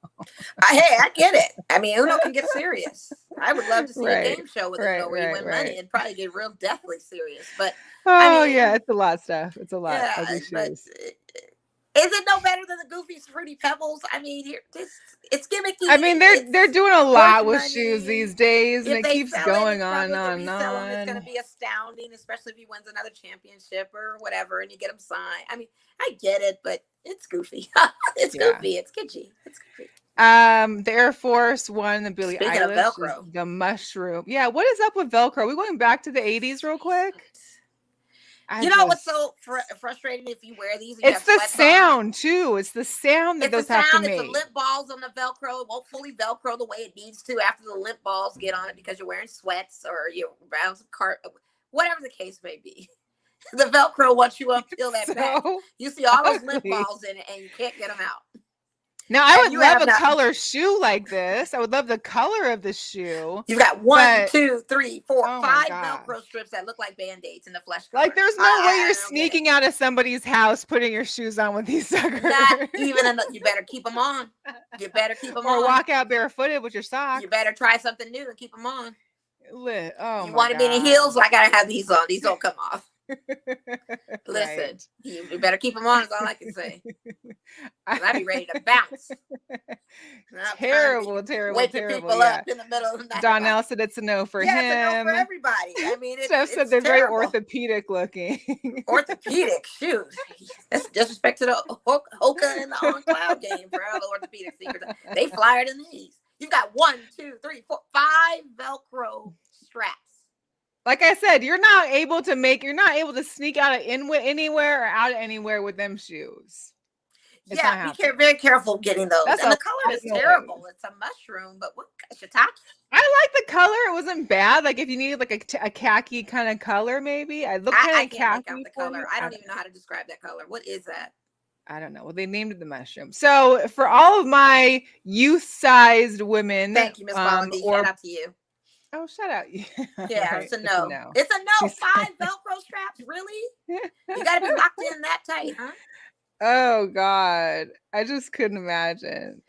[SPEAKER 2] Hey, I get it. I mean, Uno can get serious. I would love to see a
[SPEAKER 1] Right,
[SPEAKER 2] game show with
[SPEAKER 1] right,
[SPEAKER 2] Uno where you
[SPEAKER 1] right,
[SPEAKER 2] win money
[SPEAKER 1] right.
[SPEAKER 2] and probably get real deathly serious. But I
[SPEAKER 1] Oh
[SPEAKER 2] mean,
[SPEAKER 1] yeah, it's a lot of stuff. It's a lot.
[SPEAKER 2] yeah,
[SPEAKER 1] Ugly
[SPEAKER 2] but
[SPEAKER 1] shoes.
[SPEAKER 2] is it no better than the goofy Fruity Pebbles? I mean, it's gimmicky.
[SPEAKER 1] I mean, they're doing a
[SPEAKER 2] worth
[SPEAKER 1] lot with shoes
[SPEAKER 2] money.
[SPEAKER 1] these days, and
[SPEAKER 2] If
[SPEAKER 1] it
[SPEAKER 2] they
[SPEAKER 1] keeps
[SPEAKER 2] sell it,
[SPEAKER 1] going
[SPEAKER 2] it's
[SPEAKER 1] on
[SPEAKER 2] probably
[SPEAKER 1] and
[SPEAKER 2] to
[SPEAKER 1] on and
[SPEAKER 2] resell them. It's going to
[SPEAKER 1] on.
[SPEAKER 2] be astounding, especially if he wins another championship or whatever, and you get him signed. I mean, I get it, but it's goofy. It's
[SPEAKER 1] Yeah.
[SPEAKER 2] goofy. It's kitschy. It's goofy.
[SPEAKER 1] The Air Force One, the Billie
[SPEAKER 2] Speaking of
[SPEAKER 1] Eilish, is
[SPEAKER 2] Velcro.
[SPEAKER 1] the mushroom. Yeah, what is up with Velcro? Are we going back to the 80s real quick?
[SPEAKER 2] You know what's so frustrating if you wear these? And you
[SPEAKER 1] It's
[SPEAKER 2] have
[SPEAKER 1] the
[SPEAKER 2] sweats
[SPEAKER 1] sound too. It's the sound that
[SPEAKER 2] It's
[SPEAKER 1] those
[SPEAKER 2] the
[SPEAKER 1] have to
[SPEAKER 2] sound. It's the
[SPEAKER 1] make.
[SPEAKER 2] lip balls on the Velcro. It won't fully Velcro the way it needs to after the lip balls get on it because you're wearing sweats or you're around some cart, whatever the case may be. The Velcro, once you unpeel that back, you see all those lip balls in it and you can't get them out.
[SPEAKER 1] Now, I would love a color shoe like this. I would love the color of the shoe.
[SPEAKER 2] You've got 1, 2, 3, 4, 5 Velcro strips that look like Band-Aids in the flesh color.
[SPEAKER 1] Like, there's no way you're sneaking out of somebody's house putting your shoes on with these suckers.
[SPEAKER 2] Not even you better keep them on. You better keep them on.
[SPEAKER 1] Or walk out barefooted with your socks.
[SPEAKER 2] You better try something new and keep them on.
[SPEAKER 1] Oh,
[SPEAKER 2] you want to be in heels? Well, I gotta have these on. These don't come off. Listen,
[SPEAKER 1] Right.
[SPEAKER 2] You better keep them on. Is all I can say. I'd be ready to bounce.
[SPEAKER 1] Terrible.
[SPEAKER 2] Waking people up in the middle of the night.
[SPEAKER 1] Donnell said it's a no for him.
[SPEAKER 2] It's a no for everybody. I mean,
[SPEAKER 1] Steph said they're very orthopedic looking.
[SPEAKER 2] Orthopedic, shoot. That's disrespect to the Hoka and the On Cloud game for all the orthopedic sneakers. They flyer than these. You've got 1, 2, 3, 4, 5 Velcro straps.
[SPEAKER 1] Like I said, you're not able to sneak out of anywhere or out of anywhere with them shoes. It's
[SPEAKER 2] yeah, be very careful getting those. And the color is terrible. It's a mushroom, but what shiitake?
[SPEAKER 1] I like the color. It wasn't bad. Like if you needed like a khaki kind of color, maybe. I look kind of khaki.
[SPEAKER 2] I can't make out the color. I don't even know how to describe that color. What is that?
[SPEAKER 1] I don't know. Well, they named it the mushroom. So for all of my youth-sized women,
[SPEAKER 2] thank you, Miss Bollandy. Shout out to you.
[SPEAKER 1] Oh, shout out.
[SPEAKER 2] Yeah, right. It's a no. It's a no. 5 Velcro straps? Really? You got to be locked in that tight, huh?
[SPEAKER 1] Oh, God. I just couldn't imagine.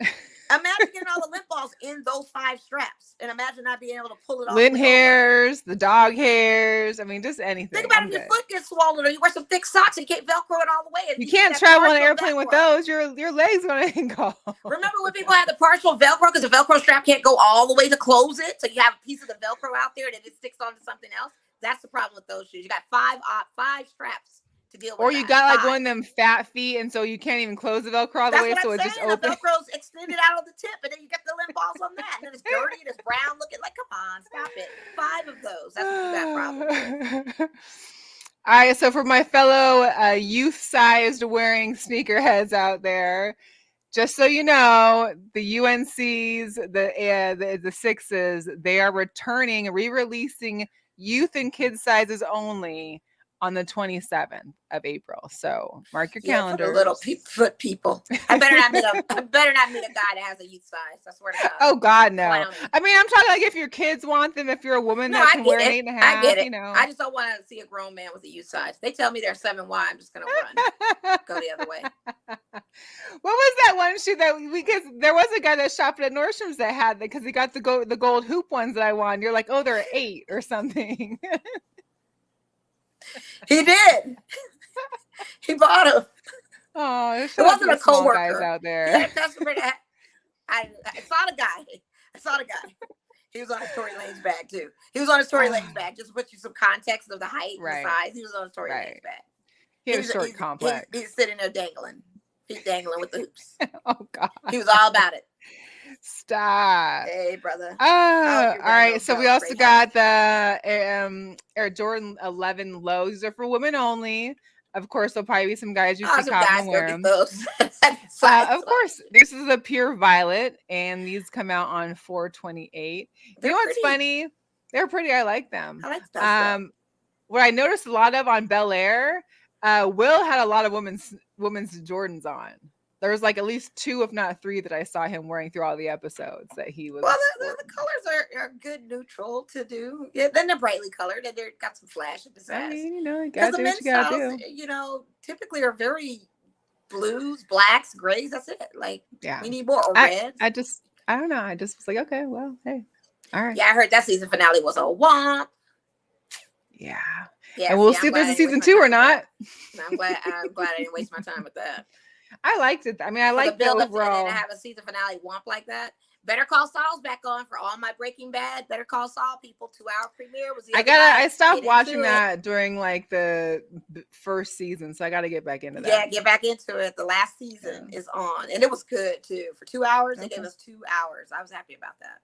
[SPEAKER 2] Imagine getting all the lip balls in those 5 straps. And imagine not being able to pull it off.
[SPEAKER 1] Lint hairs, the dog hairs. I mean, just anything.
[SPEAKER 2] Think about if your foot gets swollen or you wear some thick socks and you can't Velcro it all the way.
[SPEAKER 1] You can't travel on an airplane with those. Your legs going to go.
[SPEAKER 2] Remember when people had the partial Velcro because the Velcro strap can't go all the way to close it? So you have a piece of the Velcro out there and it sticks onto something else. That's the problem with those shoes. You got 5 straps to deal with.
[SPEAKER 1] Or you got like one of them fat feet, and so you can't even close the Velcro all the way, so it's just open.
[SPEAKER 2] The Velcro's extended out on the tip, and then you get the lint balls on that, and then it's dirty and it's brown looking. Like, come on, stop it. 5 of those. That's what you got problem.
[SPEAKER 1] All right, so for my fellow youth-sized wearing sneakerheads out there, just so you know, the UNCs, the Sixes, they are re-releasing youth and kid sizes only on the 27th of April. So mark your
[SPEAKER 2] Yeah, for the
[SPEAKER 1] calendars.
[SPEAKER 2] little foot people. I better not meet a guy that has a youth size. I swear to God.
[SPEAKER 1] Oh God, no.
[SPEAKER 2] Clowning.
[SPEAKER 1] I mean, I'm talking like if your kids want them, if you're a woman
[SPEAKER 2] No,
[SPEAKER 1] that
[SPEAKER 2] I
[SPEAKER 1] can
[SPEAKER 2] get
[SPEAKER 1] wear an
[SPEAKER 2] it.
[SPEAKER 1] 8.5,
[SPEAKER 2] I get it.
[SPEAKER 1] you know.
[SPEAKER 2] I just don't want to see a grown man with a youth size. They tell me they're 7Y. I'm just gonna run, go the other way.
[SPEAKER 1] What was that one shoe that because there was a guy that shopped at Nordstrom's that had because he got the gold hoop ones that I wanted. You're like, oh, they're 8 or something.
[SPEAKER 2] He did. He bought them.
[SPEAKER 1] Oh,
[SPEAKER 2] It wasn't a coworker.
[SPEAKER 1] Guys out
[SPEAKER 2] He had
[SPEAKER 1] there.
[SPEAKER 2] a customer that I saw the guy. He was on his Tory Lane's bag too. He was on his Tory Lane's bag. Just to put you some context of the height and the size. He was on his Tory Lane's bag.
[SPEAKER 1] He had a short complex.
[SPEAKER 2] He's sitting there dangling. He's dangling with the hoops.
[SPEAKER 1] Oh God.
[SPEAKER 2] He was all about it.
[SPEAKER 1] Stop.
[SPEAKER 2] Hey, brother.
[SPEAKER 1] Oh, all right. So we also got the Air Jordan 11 lows. These are for women only. Of course, there'll probably be some guys you see cop and wear them.
[SPEAKER 2] Those.
[SPEAKER 1] Of course, this is a pure violet, and these come out on 4/28. You know what's funny? They're pretty. I like them.
[SPEAKER 2] I like stuff.
[SPEAKER 1] What I noticed a lot of on Bel Air, Will had a lot of women's Jordans on. There was like at least 2, if not 3, that I saw him wearing through all the episodes that he was.
[SPEAKER 2] Well, the colors are good neutral to do. Yeah, then they're brightly colored and they're got some flash at the sides.
[SPEAKER 1] I mean, you gotta do what you gotta do.
[SPEAKER 2] Typically are very blues, blacks, grays. That's it. Like,
[SPEAKER 1] yeah,
[SPEAKER 2] we need more or reds.
[SPEAKER 1] I don't know. I just was like, okay, well, hey, all right.
[SPEAKER 2] Yeah, I heard that season finale was a womp.
[SPEAKER 1] Yeah.
[SPEAKER 2] Yeah,
[SPEAKER 1] and we'll see if there's a season 2 or not.
[SPEAKER 2] I'm glad I didn't waste my time with that.
[SPEAKER 1] I liked it. I mean, I liked the overall.
[SPEAKER 2] And then to have a season finale womp like that. Better Call Saul's back on for all my Breaking Bad. Better Call Saul people. 2-hour premiere was.
[SPEAKER 1] I stopped watching that during like the first season, so I got to get back into that.
[SPEAKER 2] Yeah, get back into it. The last season is on, and it was good too. For 2 hours, they gave us 2 hours. I was happy about that.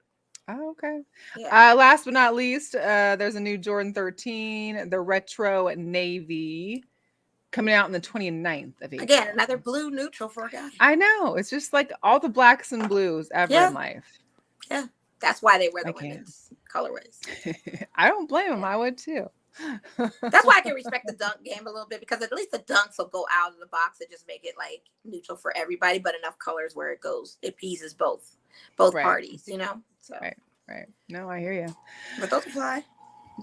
[SPEAKER 1] Oh, okay.
[SPEAKER 2] Yeah.
[SPEAKER 1] Last but not least, there's a new Jordan 13, the retro navy, coming out on the 29th of April.
[SPEAKER 2] Again, another blue neutral for a guy.
[SPEAKER 1] I know. It's just like all the blacks and blues ever in life.
[SPEAKER 2] Yeah. That's why they wear the women's colorways.
[SPEAKER 1] I don't blame them. I would too.
[SPEAKER 2] That's why I can respect the dunk game a little bit, because at least the dunks will go out of the box and just make it like neutral for everybody, but enough colors where it appeases both parties, you know? So.
[SPEAKER 1] Right. No, I hear you.
[SPEAKER 2] But those fly.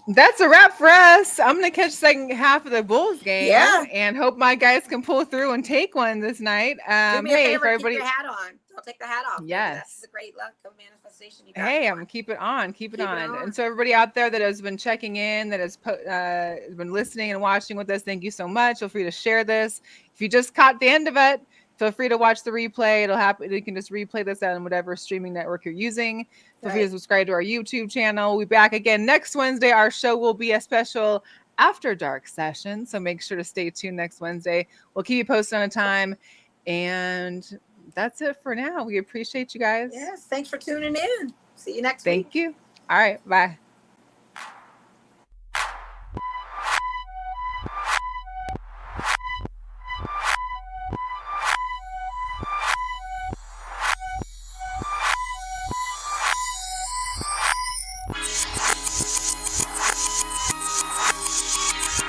[SPEAKER 1] That's a wrap for us. I'm going to catch the second half of the Bulls game and hope my guys can pull through and take one this night.
[SPEAKER 2] Do me a favor, everybody, keep your hat on. Don't take the hat off.
[SPEAKER 1] Yes.
[SPEAKER 2] That's a great luck of manifestation.
[SPEAKER 1] Hey, I'm going to keep it on. Keep it on. And so everybody out there that has been checking in, that has been listening and watching with us, thank you so much. Feel free to share this. If you just caught the end of it, feel free to watch the replay. It'll happen. You can just replay this on whatever streaming network you're using. Feel free to subscribe to our YouTube channel. We'll be back again next Wednesday. Our show will be a special After Dark session, so make sure to stay tuned next Wednesday. We'll keep you posted on a time. And that's it for now. We appreciate you guys.
[SPEAKER 2] Yes, thanks for tuning in. See you next week.
[SPEAKER 1] Thank you. All right, bye.